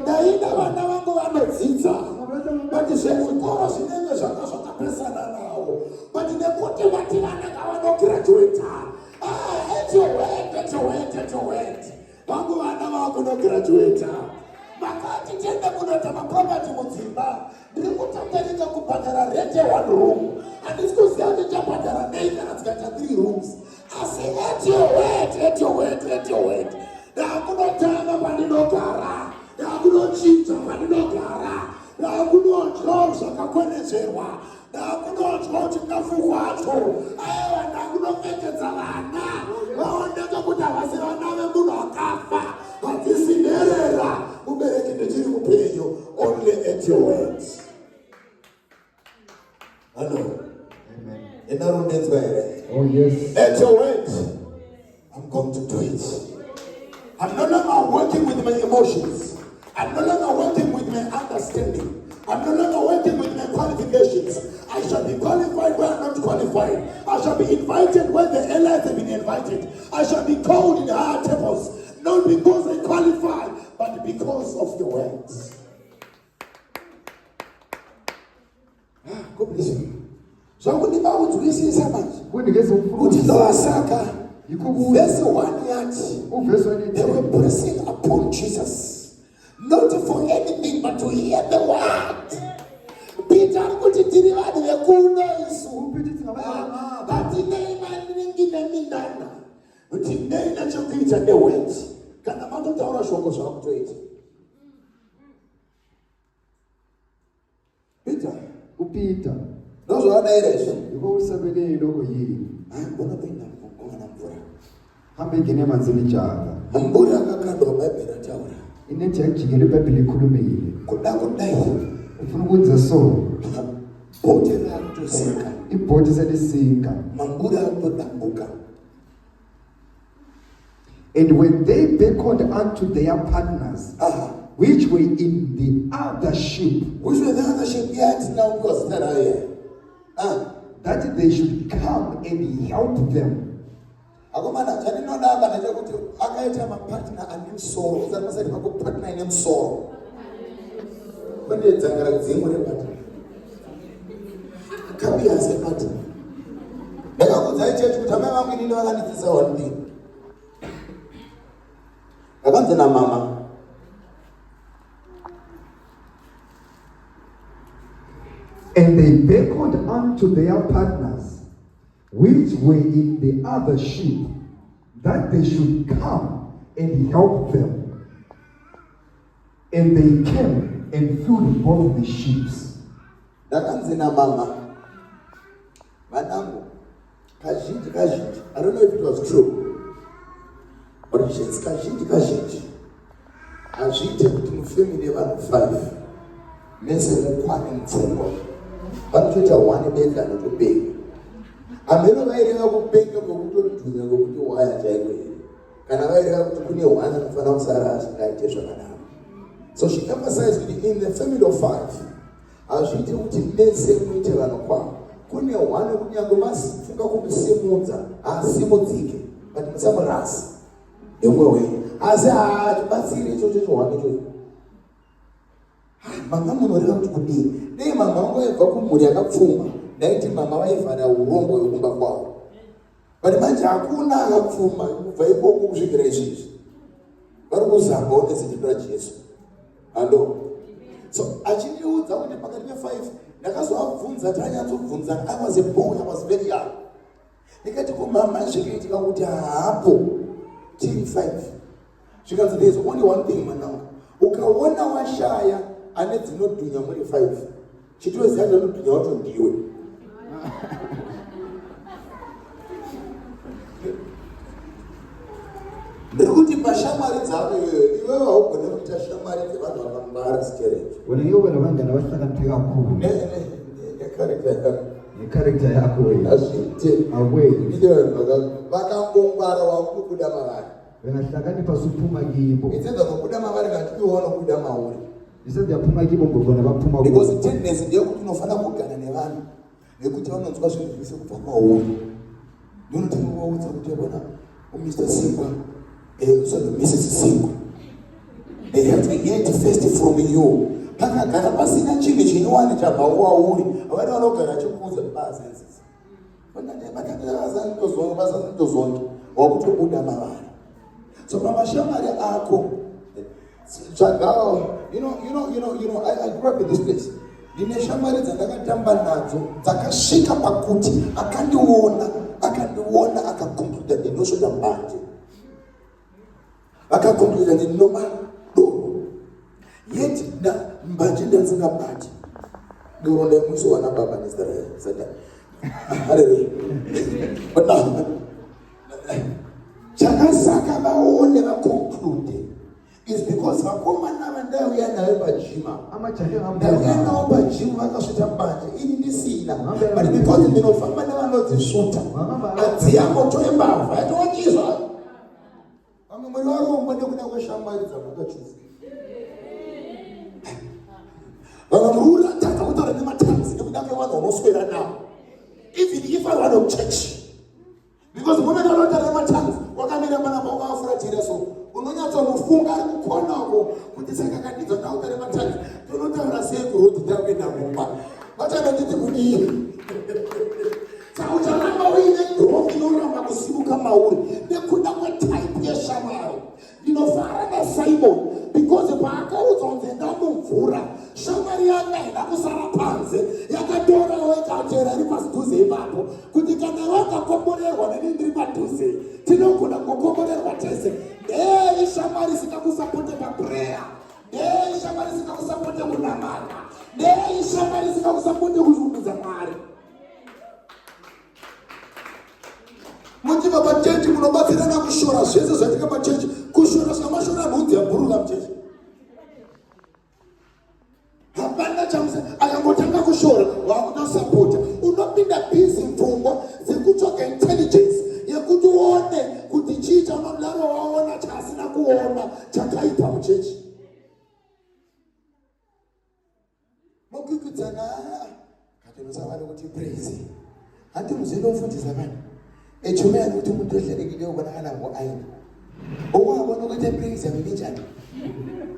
Ndaida vana vangu vanodzidza. But zvezvikoro zvinenge zvanga zvakapesana navo. But nekuti vati vanenge vanograduata. Etowete. Vangu vana vakunograduata. Makati tende kunota maproperty mudzimba. Ndiri kutangarika kubhadhara rent ye1 room. Handisi kuziva kuti tabhadhara nei kana tikaita 3 rooms. Asi etiowete. Ndakunotanga pandinogara. Ndakunochinja pandinogara. Ndakunodya zvakakwenezverwa. Ndakunodya chikafu kwacho. Aiwa ndakunopfekedza vana. Vaoneka kuti havasi vana vemunhu akafa. Hadzisi nherera. Mubereki ndichiri mupenyu. Only at your words. Hello. Amen. Inarondedzwa here. Oh yes. At your words. I'm going to do it. I'm no longer working with my emotions. I'm no longer working with my understanding. I'm no longer working with my qualifications. I shall be qualified where I'm not qualified. I shall be invited where the allies have been invited. I shall be called in higher tables, not because I qualify, but because of your words. God bless you. So when the Bible listens so much, Kundigeze kuti umfundisi. ndawasaka Ikubuye. verse 1 yati Uverse they were 1. pressing upon Jesus, not for anything but to hear the word. Peter kuti tiri vanhu vekuno isu uPeter singabana. vati nei maningi neminana kuti nei nachokuita neword kana matotaura shoko zvakutoita. Peter uPeter ndozvaadaira izvo yiko usabelele lokho yini? unopinda kuona mvura Hambe ingene emanzini jaka. mvura akakandwa bhaibheri ataura Inethi yajikela iBhayibheli ikhulumile. kuda kudai Ufuna ukwenza so. bhote rakutosika Ibhodi selisinka. mambura akutodambuka. And when they beckoned unto their partners, which were in the other ship, Which was the other ship yet now was that that they should come and help them. akomana chandinodamba ndechekuti akaita mapartner ane musoro usati masati pakupartner ine musoro kune dzangara dzingu repati akabuya sepati ndakakudzai chechi kuti amai vangu inini vakandidzisa one thing ndakanzi namama and they beckoned unto their partners which were in the other ship that they should come and help them, and they came and filled both the ships. Ndakanzi namama vanangu kazhinji I don't know if it was true but it's kazhinji hazviite kuti mufamily yevanhu 5 mese mukwane mupfungwa vanotoita one bega nokubega ameno vaireva kubenga ngokutodhunya ngokuti waya chaiko here kana vaireva kuti kune one anofanira kusara asingaite zvakanaka. So she emphasized kuti in the family of 5 hazviite kuti mese muite vanhu kwavo kune one kunyange masifunga kumusimudza haasimudzike but musamurasa nemwoyo wenyu asi tibatsire ichocho chohwane ichocho. Mama munoreva kuti kudii dei mama vangu vaibva kumhuri yakapfuma ndaiti mama vaivhara urombo hwekumba kwavo but manje hakuna akapfuma kubva ikoko kusvikira izvizvi vari kuzambawo nezita raJesu hando. So achindiudza kuti pakati pe5 ndakazovabvunza tanyatsobvunza I was a boy, I was very young. Ndikati kumama zvikaitika kuti hapo tiri 5 zvikanzi there is only one thing manangu ukaona washaya ane dzinodhunya muri 5 chitoziva anodhunya wacho ndiwe. Ndikuti pashamwari dzavo iwewe haugone kuita shamwari dzevanhu vakambara sikereji. When you were vanga na vasakantika kuru necharacter yako azviite away vakangongwara wakubuda mavari vengahlakanipa supuma kibo inzenza nokuda mavari ngatiiwa nokuda mauri isati yapuma kibo ngogona vapuma because tendency ndeyekuti unofanira kugara nevanhu vekuti vanonzwa zvinhu zvese kubva kwauri. Ndinotenga kuvaudza kuti bona Mr. Singwa usano Mrs. Singwa they have to get first from you. Pakagara pasina chinhu chinowani chabva kwauri havana vanogara chikuudza basenzisa vakandazanitozongi wakutobuda mavari. So pamashamwari ako tsvagawo you know I grew up in this place. Ndine shamwari dzandakatamba nadzo dzakasvika pakuti akandiona akakonkluda ndinosvota mbanje akakonkluda ndinoma doro yet mbanje ndanzingabati doro ndemusiwana baba neIsrael sata haleluya. But now chakasaka vaone vakonklude is because vakomana vandauya nayo pajima ndauya nawo pajima vakasvita mbanje ini ndisina but because ndinofamba nevanodzisvuta adzi yangoto embavha yatowachizva vamwe mwari varombo nekuda kweshamwari dzavakachuza vamwe muri uratadza kutaura nematanzi nekuda kwevanhu vanoswera navo even if I want to church because moment vanotaura nematanzi wakamira panapa wakafuratira so unonyatsonofunga ari kukonako kuti saka kandidzo ndautaura nematanzi tonotaura sei kuroti takuenda mumba vatanonditi kudii saucharamba uine ndrovu inoramba kusimuka mauri nekuda kwetaipi yeshamwari. Ndinofara naSimon because paakaudzwa kunzi enda mumvura shamwari yakaenda kusara panze yakatorawo ikatera iri pasidhuze ipapo kuti kana wakakomborerwa neni ndiri padhuze tinogona kukomborerwa tese. Ndei shamwari isikakusapote papureya, ndei shamwari isikakusapote kunamata, ndei shamwari isikakusapote kurumbidza Mwari. Muchiva pachechi munobatsirana kushora zvese zvatika pachechi kushora samashora nhunzi yabhurula muchechi hapana chamusa akangotanga kushora wakutosapota unopinda bhizi mfungwa dzekutsvaga intelligence yekuti uone kuti chii chaunodaro waona chaasina kuona chakaita muchechi mokwikwidzana katinosavari kuti praise handi muzoenda kufundisa vanhu echumela ukuthi umuntu ohlelekileyo ubonakala ngo-ayini okwabona ukuthi epraise yabelinjani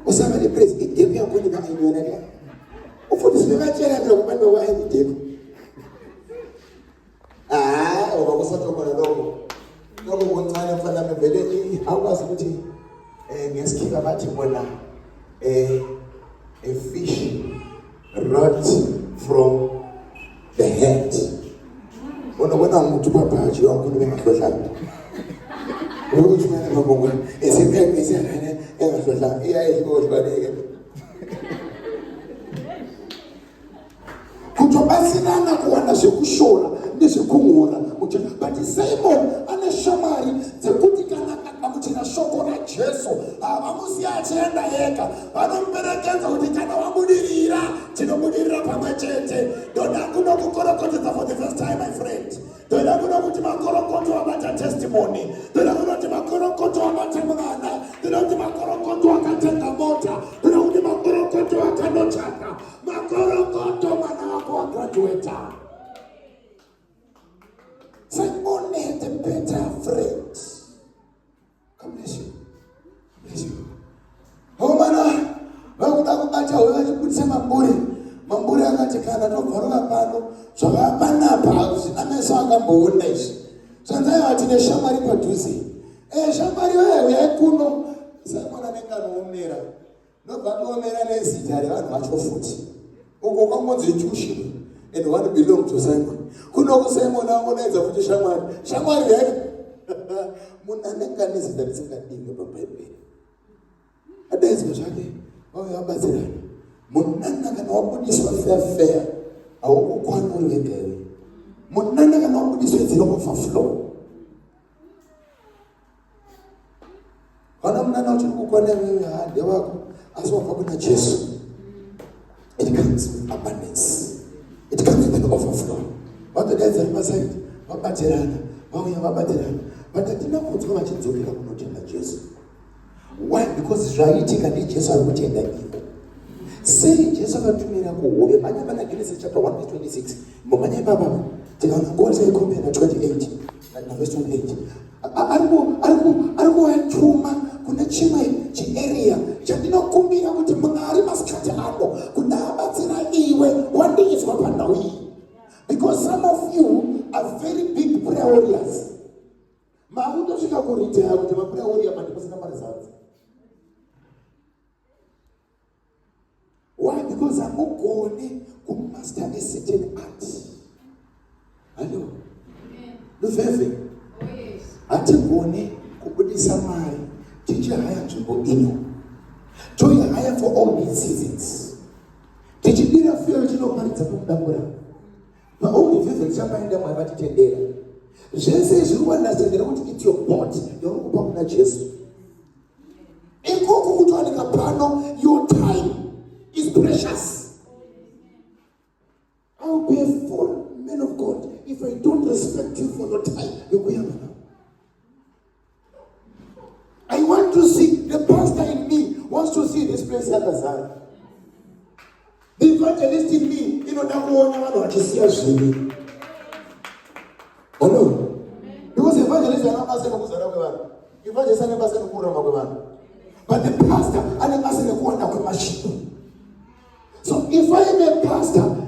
usaba le-praise ideku yakhona iba-ayini yona le ufundisi bebatshela mina kubantu bakwa-ayini ideku oba kusathokona lokho kuncane mfana vele akwazi ukuthi ngesikhiba bathi bona a fish rot from the head. Bona umuntu babhaji wakhona bengahlodlanga ukuthi mina ngabonga esephekisa engahlodlanga iyayihlohlwa kuthi basilana kuwana sekushola nesikhungula ukuthi but Simon aneshamari zekuthi kana ukuthi na shoko na Jesu amusiyathenda yeka banomberekenza ukuthi kana wabudirira tinobudirira pamwe chete dona kunokukorokoteza for the first time my friend dona kunokuti makorokoto abata testimony dona kunokuti makorokoto abata mwana dona kunokuti makorokoto akatenga mota dona kunokuti makorokoto akanochaka makorokoto mana wako graduate. Simon had a better friend. God bless you. Bless you. Oh mana, wakutakubacha wakachiputisa mamburi akatikana tobvaruka pano zvakapanapa zvina meso akamboona izvi zvanzaiva ati neshamwari padhuze shamwari wewe uyai kuno Simon anenge anoomera ndobva toomera nezita revanhu vacho futi uko kwangonzi tushi and one belong to Simon kuno kuSimon aonaidza kuti shamwari yake munhu anenge nezita risingadinge pabhaibheri adaidzwa zvake vauya vabatsirana munana kana wabudiswa fair awukukwana uri wega iwe munana kana wabudiswa dzinokufa flow kana munana uchiri kukwana iwe hande wako asi wabva kuna Jesu it comes with abundance it comes with an overflow vatodaidza rimasaidi vabatirana vauya vabatirana vatatina kunzwa vachidzokera kunotenda Jesu. Why? Because zvaitika neJesu ari kutenda iwe sei Jesu akatumira kuhove manya Genesis chapter 1 verse 26 mumanya baba tikaona God say compare 28 na verse 28 ariko atuma kuna chimwe chiarea chandinokumbira kuti Mwari masikati ano kuti abatsira iwe wandiiswa pandau iyi because some of you are very big prayer warriors maakutosvika kuritaya kuti maprayer warrior mandikusina mari zanzi. Why? Because I'm going to master a certain art. Hello? Luveve. Oh yes. Ati gone kubudisa mari tichihaya nzvimbo ino toihaya for all these seasons tichidira fiyo chinoparidza kumudambura vaondivhevhe richambaenda mwari vatitendera zvese zviri kuwanasendera kuti it's your bot yauri kupa kuna Jesu ikoko kutowanika pano your time is precious. I'll be a full man of God if I don't respect you for your time. I want to see, the pastor in me wants to see this place yakazara. The evangelist in me, inoda kuona vanhu vachisiya zvinhu. Hello? Because evangelist ane basa nekuzara kwevanhu. Evangelist ane basa nekurarama kwevanhu. But the pastor ane basa nekuwanda kwemashipo. So if I am a pastor,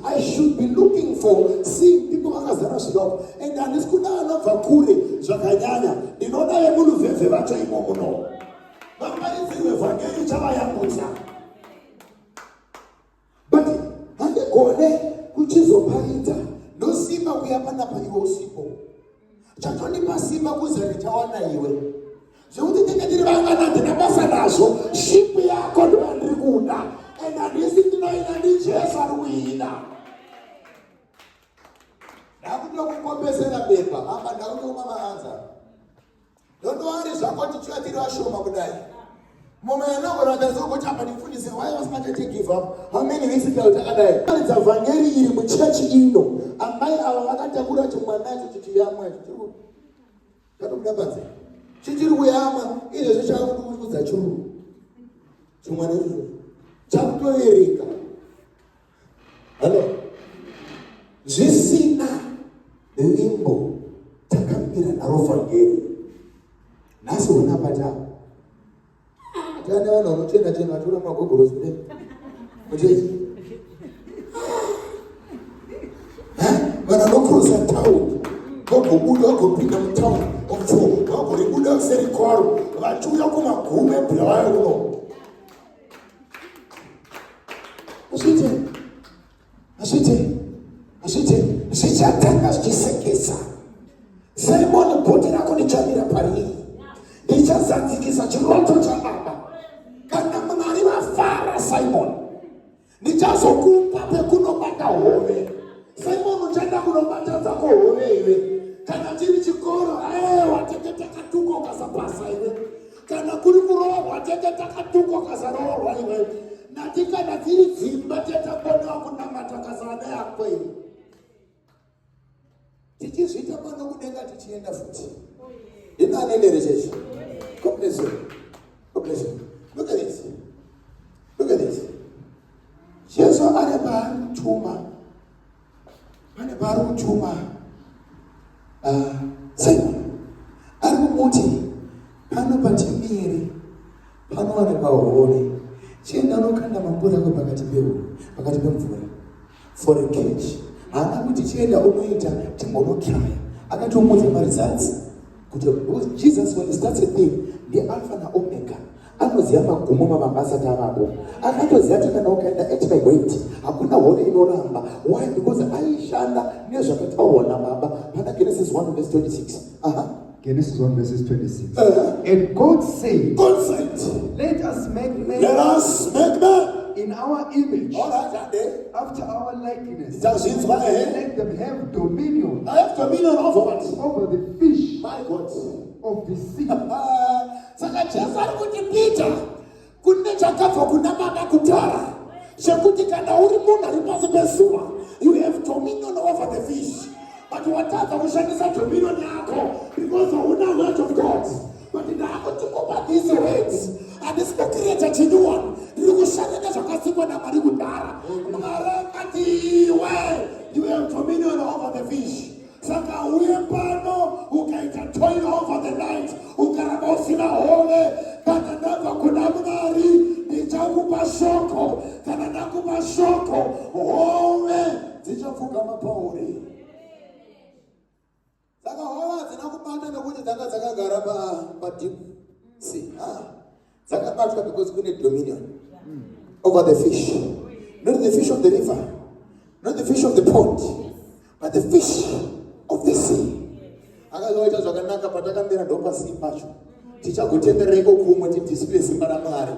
I should be looking for seeing people vakazara zvino and handisikuna anobva kure zvakanyanya ndinoda yemunhuvhevhe vacho imomuno vamaidzirwe vhangeri chavayambutsa but handigone kuchizoparidza ndosimba kuya panapa iwe usipo chatonipa simba kuzari chawana iwe zvekuti ndinge ndiri vangana ndina basa nazvo shipu yako ndo yandiri kuda and handisi ndinoina ndiJesu ari kuina ndakutokukombesera bepa apa ndakutouma maanza ndondowari zvako tichiva tiri vashoma kudai mumwe yanogoratazokuti apa ndifundise why vasingatete give up how many weeks ago takadai aridza vhangeri iri muchechi ino amai ava vakatakura chimwana icho chichiyamwa chatokudabanze chichiri kuyamwa izvezvo chakutikudza churu chimwana icho chakutovereka halo zvisina neimbo takamira naro vhangeri. Nhasi una patapa tane vanhu vanochena chena vatora magogorosi kudai mutechi vanhu vanokrosa town vagobuda vagopinda mutown of vagoribuda kuseri kwaro vachiuya kumagume ebhulawayo kuno. Zvichatanga zvichisekesa. Simon bhoti rako richamira pariri, ndichazadzikisa chiroto chababa. Kana Mwari vafara Simon, ndichazokupa pekunobata hove. Simon uchaenda kunobata dzako hove iwe. Kana chiri chikoro, watete katuko kasapasa iwe. Kana kuri kuroorwa tete takatuko kasaroorwa iwe. Nati kana dziri dzimba tetakonewa kunamata kasana yako iwe. Tichizvita pano kudenga tichienda futi. Inanendere chechi. God bless you. God bless you. Look at this. Look at this. Jesu ari paarikutuma. Pane paarikutuma. Simon. Ari kumuti. Pano patimiri. Pano ane pahori. Chienda nokanda mambura ako pakati pemvura. For a catch. Haana kuti chienda unoita timbonotraya. Akatomudza marizatsi. Because Jesus, when he starts a thing, the Alpha and Omega. Anoziva magumo mabasa avapo. Akatoziva kuti kana ukaenda at my weight, hakuna hove inoramba. Why? Because aishanda nezvakataurwa naBaba. Pana Genesis 1 verse 26. Genesis 1 verses 26. And God said, let us make man in our image, after our likeness. Let them have dominion. I have dominion over what? Over the fish. My God. Of the sea. Saka Jesu ari kutipita kune chakabva kuna Baba kutara chekuti kana uri munhu ari pasi pezuva, you have dominion over the fish. But watadza kushandisa dominion yako because hauna word of God. But ndakutikupa these words handisi kucreata chinu one, ndiri kushanda nezvakasikwa naMwari kudhara. Mwari akati iwe, you have dominion over the fish. Saka uye pano ukaita toil over the night, ukaramba usina hove. Kana ndabva kuna Mwari ndichakupa shoko. Kana ndakupa shoko, hove dzichapfugama pauri. Saka hove hadzina kubata nekuti dzanga dzakagara padeep sea. Dzakabatwa because kune dominion over the fish. Not the fish of the river, not the fish of the pond, but the fish of the sea. Akazoita zvakanaka patakambira ndo pasi pacho. Tichagotendereko kumwe tidisplay simba raMwari.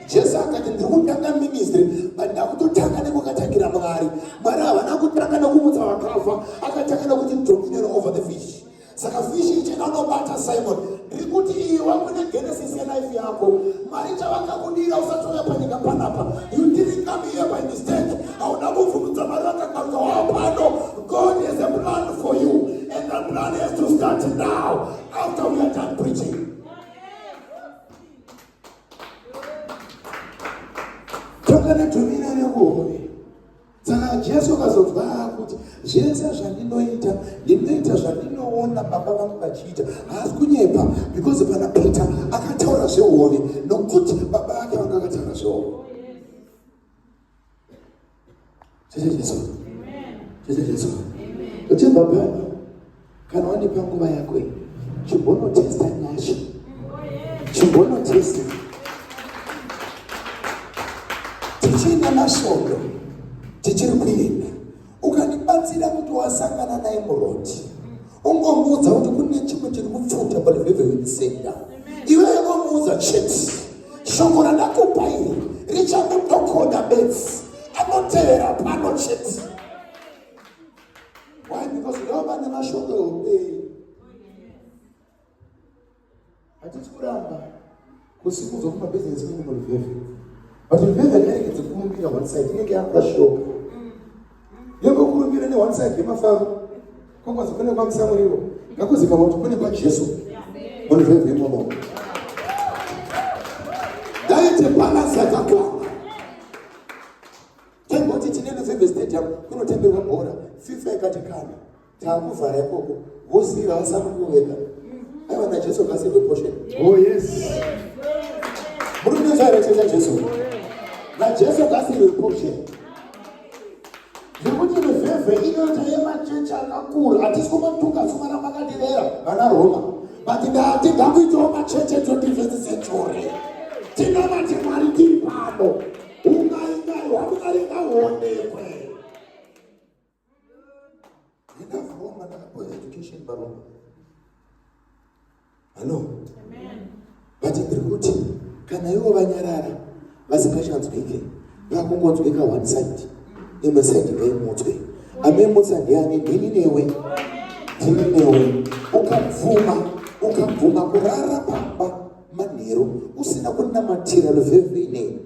Jesu akati ndiri kutanga ministry, but ndakutotanga nekukatangira Mwari. Mwari havana kutanga nekumutsa vakafa, akatanga nekuti dominion over the fish. Saka fish ichena unobata Simon. Ndiri kuti iwe kune Genesis yelife yako, Mwari chavakakudira usatouya panyika panapa. You didn't come here by mistake. Hauna kuvhunudza Mwari vakakauka wapano. God has a plan for you, and the plan has to start now after we are done preaching. Tokana tumina nekuhove. Saka Jesu kazobva kuti zvese zvandinoita ndinoita zvandinoona Baba vangu vachiita. Haasi kunyepa because pana Peter akataura zvehove nokuti Baba vake vanga vakataura zvehove. Jesu. Uchibva pano kana wandipa nguva yako chimbonotesta nyasha. Chimbonotesta. Tichienda masvondo. Tichiri kuenda. Ukandibatsira kuti wasangana naye muroti. Ungomuudza kuti kune chimwe chiri kupfuta palivhevhevhisenda. Iwe ungomuudza chete. Shoko randakupa iri richamutokoda bedzi. Anotevera pano chete. Why? Because we all have a short way. I just put on my schools of my business in the but if you have a good on one side, you can't show. You go to be one side, you have come as a friend of somebody. Because if I want to put it back, Jesus, one of them alone. Diet a balance at a clock. Can what it in the stadium, you know, tell me one order. FIFA Katakana. takuvhara ikoko voziva vasamukuveka aiwa najesu akasirwe portion. Oh, yes. Muri kunzwa here checha jesu najesu akasirwe portion. Zvekuti mivhevhe inoita yemachechi akakura hatisi kumatuka sumara makadirera vana Roma but ndati ngakuitawo machechi e21st century. Tinamati Mwari tiri pano ungaingaiwa mungaringaonekwe. Ndakavoma ndakapiwa education paroma. Hello. But ndiri kuti kana ivo vanyarara vasingachanzwike vakungonzwika one side imwe side vaimutswe amemutsa ndiani ndini newe ukabvuma kurara pamba manheru usina kunamatira ruvhevhe inei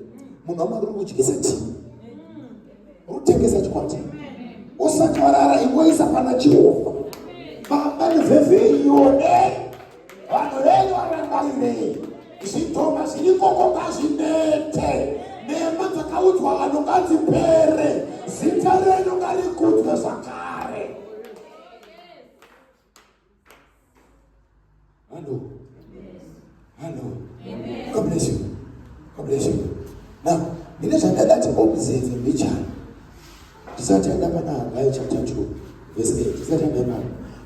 munhu wamwari uri kudyisa tii rutengesa chikwati usati warara ingoisa pana Jehovha pamba ruvhevhe ione vanhu venyu varangarirei zvitoma zviri koko ngazvinete nhema dzakaudzwa vanhu ngadzipere zita renyu ngarikudzwe zvakare. Hello. God bless you. God bless you. Now, ndine zvandadati observe mbichana tisatenda pana Hagai chapter 2 verse 8 tisatenda pana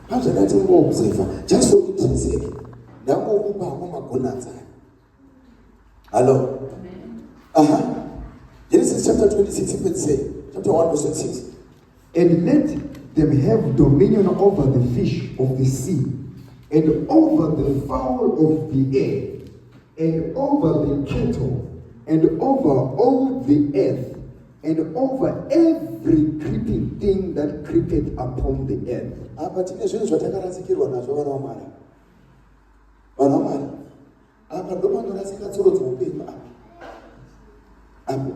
pazvandati ngoobserve just for interest sake ndangokupawo magonanza. Hello. Genesis chapter 26 verse 6. Chapter 1 verse 6. And let them have dominion over the fish of the sea, and over the fowl of the air, and over the cattle, and over all the earth, and over every creeping thing that creepeth upon the earth. Apa tine zvinhu zvatakarasikirwa nazvo vana vaMwari. Vana vaMwari. Apa ndopanorasika tsuro dzeupenyu apa. Apo.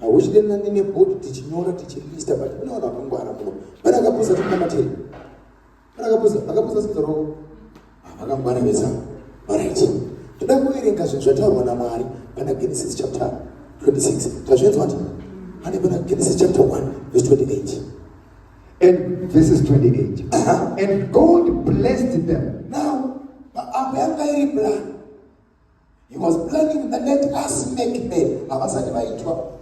Hauchidena nene bhodi tichinyora tichilista but unoona kungwara muno. Pana akapusa tinamateri. Akapusa sikaro. Vakangwara vesa. Alright. Toda kuverenga zvinhu zvataurwa naMwari pana Genesis chapter 26. Tazvinzwa kuti pane pana Genesis chapter 1 verse 28. And verses 28. And God blessed them. Now, apa plan. He was planning that let us make men. Abasati vaitwa.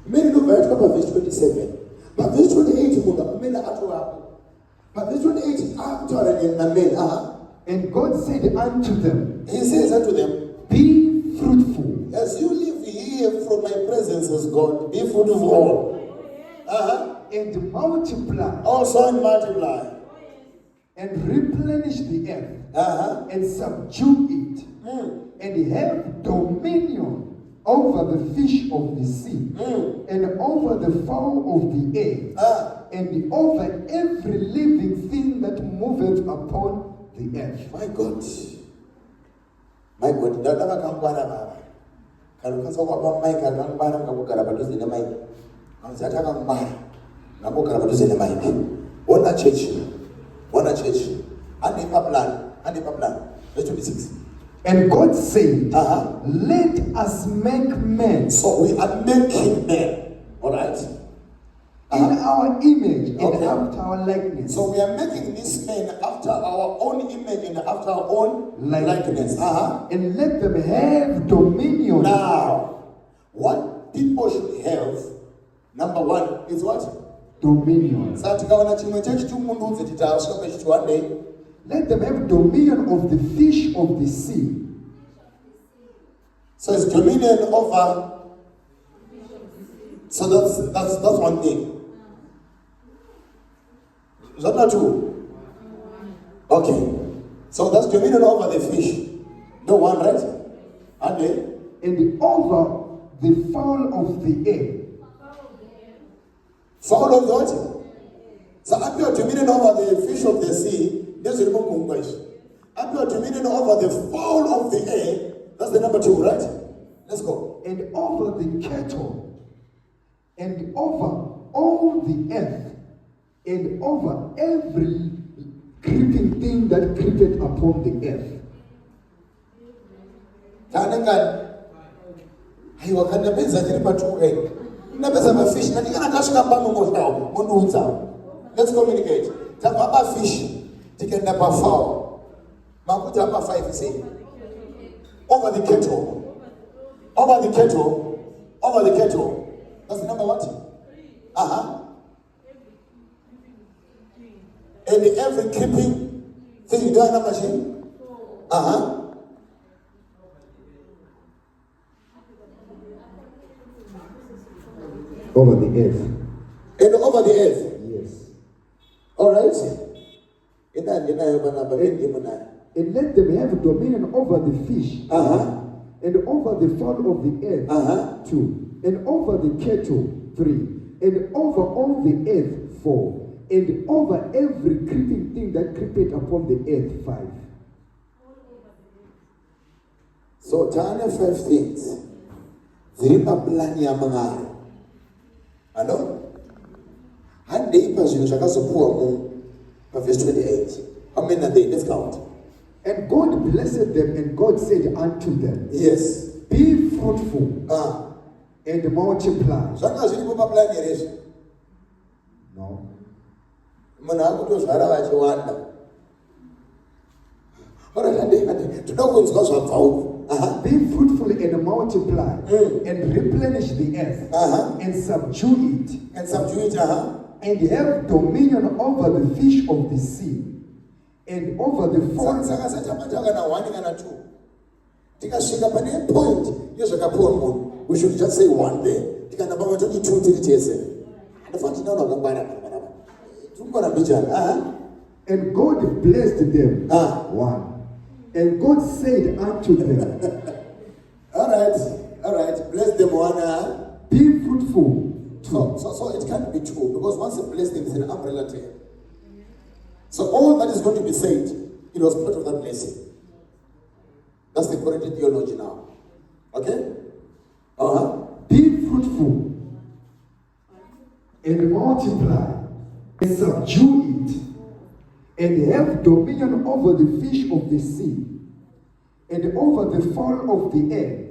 Men ndovaitwa pa verse 27. Pa verse 28 munhu amene atovapo. Pa verse 28 akutaura na men. And God said unto them, He says unto them, be fruitful. As you live here from my presence as God, be fruitful. And multiply. Also and multiply. And replenish the earth. And subdue it. And have dominion over the fish of the sea. And over the fowl of the air. And over every living thing that moveth upon the earth. My God. My God. Dada vakangwara baba. Kalukasa kwapa Mike akangwara ngakugara padhuze neMike. Anzati akangwara ngakugara padhuze neMike. Ona church. Anepa plan. Verse 26. And God said, let us make men. So we are making men. Alright? In our image and after our likeness. So we are making these men after our own image and after our own likeness. And let them have dominion. Now, what people should have, number one, is what? Dominion. Let them have dominion of the fish of the sea. So it's dominion over. So that's one thing. Is that not true? Okay. So that's dominion over the fish. No one, right? And over the fowl of the air. Fowl of the what? So up your dominion over the fish of the sea. There's a English. Up your dominion over the fowl of the air. That's the number 2, right? Let's go. And over the cattle. And over all the earth. And over every creeping thing that creepeth upon the earth. Let's communicate. Tababa fish, taken number 4. Makuta number 5 is saying. Over the kettle. Over the kettle. Over the kettle. That's the number what? And every creeping thing you do in a machine. Over the earth. And over the earth. Yes. All right. And let them have dominion over the fish. And over the fowl of the earth. 2. And over the cattle. 3. And over all the earth. 4. And over every creeping thing that creepeth upon the earth. 5. So, Tanya 5 things. Ziripa plan ya mangaro. Hello? And the person is a poor verse 28. How many are they? Let's count. And God blessed them, and God said unto them, Yes. Be fruitful and multiply. No. Be fruitful and multiply and replenish the earth and subdue it. And subdue it, And have dominion over the fish of the sea and over the fowl. We should just say one day. And God blessed them. 1. And God said unto them, all right, bless them one. Be fruitful. So it can't be true, because once you bless them, it's an umbrella term. So all that is going to be said, it was part of that blessing. That's the correct theology now. Okay? Be fruitful and multiply and subdue it and have dominion over the fish of the sea and over the fowl of the air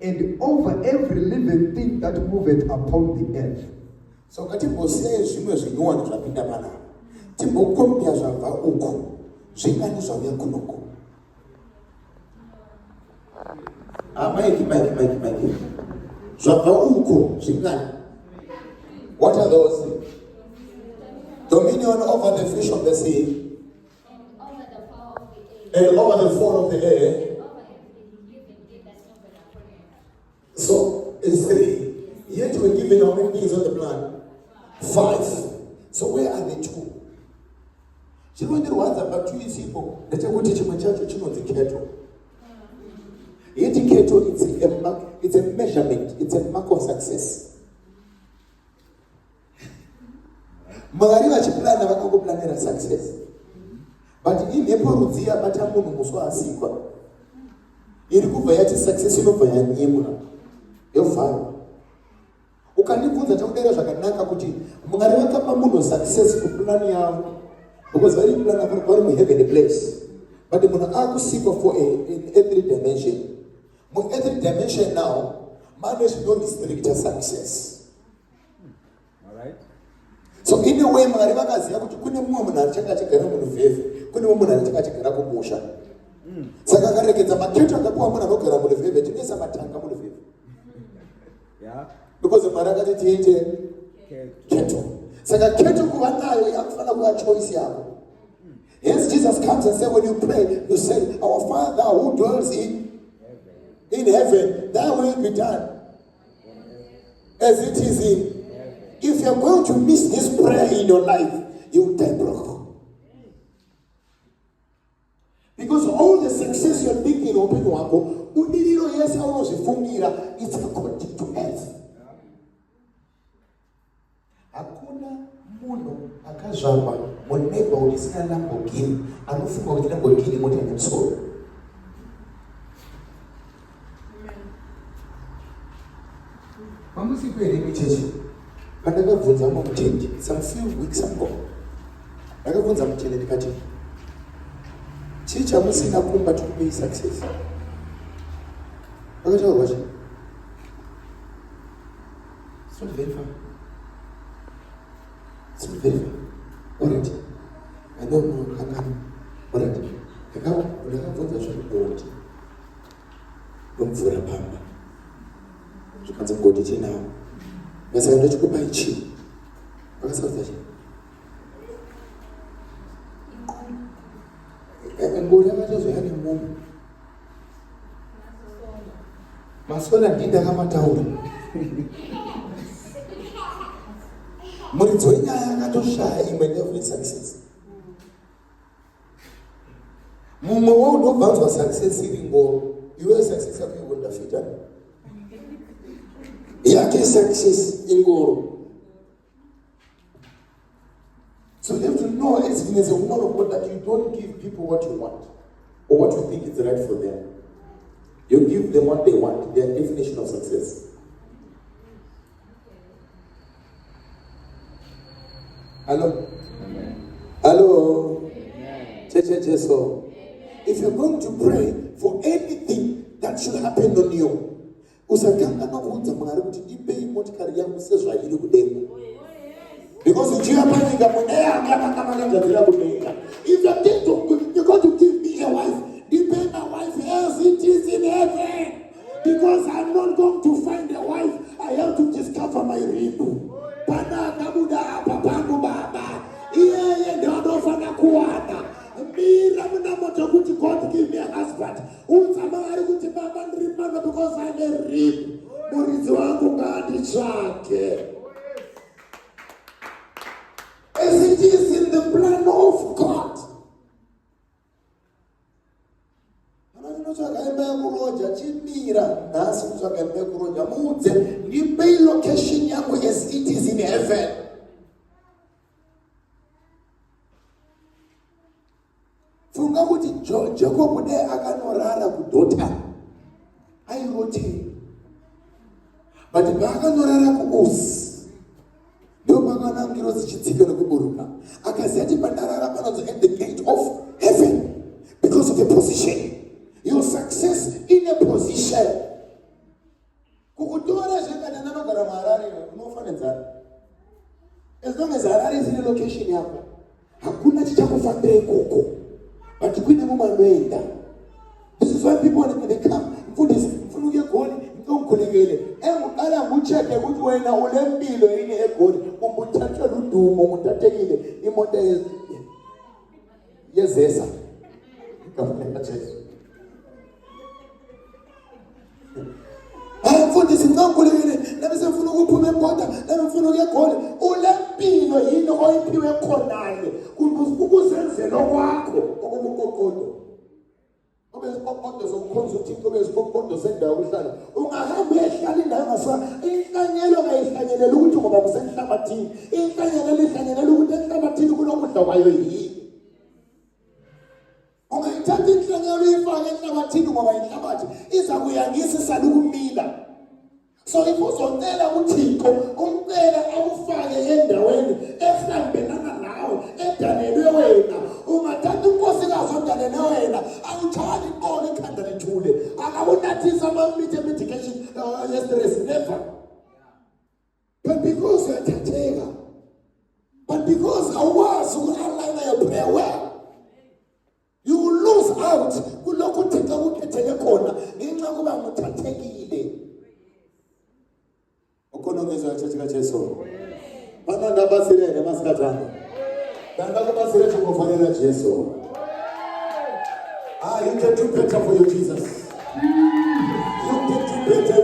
and over every living thing that moveth upon the earth. So katipo say zvimwe zvinyuwa zvapinda pana. Timbokombia zvabva uko. Zvingani zvauya kunoko. Mike. Zvabva uko zvingani. What are those? Dominion over the fish of the sea. And over the fowl of the air. So it's 3. Yet we're given how many things on the plan? 5. So where are the 2? Chinoenderwadza pa 2 isipo ndechekuti chimwe chacho chinonzi keto. Yeti keto, it's a measurement, it's a mark of success. Mwari vachiplana vakangoplanera success. But imhepo rudziya bata munhu muswa asikwa. Iri kubva yati success inobva yanyemura. Yovharwa. Ukandibvunza chakudera zvakanaka kuti Mwari vakapa munhu success kuplan yavo. Because very plan vari muheavenly place. But munhu akusikwa for an earthly dimension. Mu-earthly dimension now, man is not restricted success. Alright. So in a way, Mwari vakaziva kuti kune mumwe munhu achanga achigara munhuvhevhe, kune mumwe munhu achanga achigara kumusha. Saka akarekedza maketo akapuwa munhu anogara munhuvhevhe, tinoisa matanga munhuvhevhe. Yeah. Because Mwari akati tiite keto. Saka keto kuva nayo yakufanira kuva choice yako. Hence Jesus comes and says, when you pray, you say, our Father who dwells in heaven, thy will be done as it is in. If you're going to miss this prayer in your life, you will die broke. Because all the success you're thinking of people wako, it's according to earth. Hakuna munhu akazvarwa muneba ulisina Lamborghini anofunga kuti Lamborghini mota yemusoro. Mamusiku here muchechi pandakabvunza mutendi some few weeks ago, ndakabvunza mutendi ndikati chii chamusina kumba tokupei success? Akataura kuti it's not very far. Alright. No, alright. Ndakabvunza zvekugodi nomvura pamba zvikanzi mugodi tinawo ngasaka ndochikupai chii vakasaudza chii ngoni akatozoya nemunhu masola ndindakamataura muridzi wenyaya akatoshaya imwe every success mumwe waunobvanzwa success iri ngoro iwe success yako yekundafita yake success ingoro. So you have to know as a woman of God that you don't give people what you want or what you think is right for them. You give them what they want, their definition of success. Hello? Amen. Hello? Amen. So, if you're going to pray for anything that should happen on you, because you're going to give me a wife, depend my wife as it is in heaven. Because I'm not going to find a wife, I have to discover my rib. God give me a husband. Because I'm a rib. As it is in the plan of God. Location as it is in heaven. Funga kuti Jacob ne akanorara kudota airote but pakanorara kuusi ndo pakanangiro zichitsika nekuburuka akazati pandarara panonzi at the gate of heaven because of a position. Your success in a position. Kukutora zvakana nanogara muHarare unofanira as long as Harare is in a location yako hakuna chichakufambira ikoko. But kune mumanoenda. This is why people when they come mfundisi mfunuke goli ntomkhulekele engukala ngucheke ukuthi wena ulempilo yini egoli umbuthatha ludumo umuthathekile imoto yezesa kafuneka Jesu. Mfundisi ntomkhulekele nabese mfuna ukuphuma empota nabemfunuke goli ulempilo yini oyiphiwe khonale ukuzenzela kwakho okomukokodo obezikokodo zokukhonza uThixo bezikokodo sendawo ukuhlala ungahamba ehlala indawo ngasa inhlanyelo ngayihlanyelele ukuthi ngoba kusenhlabathini inhlanyelo lihlanyelele ukuthi enhlabathini kulokudla kwayo yini ungayithatha inhlanyelo uyifake enhlabathini ngoba inhlabathi iza kuyangisa ukumila. So if uzocela uThixo umcela akufake endaweni ehlambelana nawe edalelwe wena ungathatha unkosikazi odalelwe wena awuthwali inqolo ekhanda lethule akakunathisa medication yestress never. But because uyathatheka, but because awazi uku-align your prayer well, you will lose out kulokhu uThixo akukhethele khona ngenxa yokuba nguthathekile. Ukonongeza katika Jesu. Bana ndabasire masikatana. Danda kubasire tukofanira Jesu. You can do better for you, Jesus. You can do better,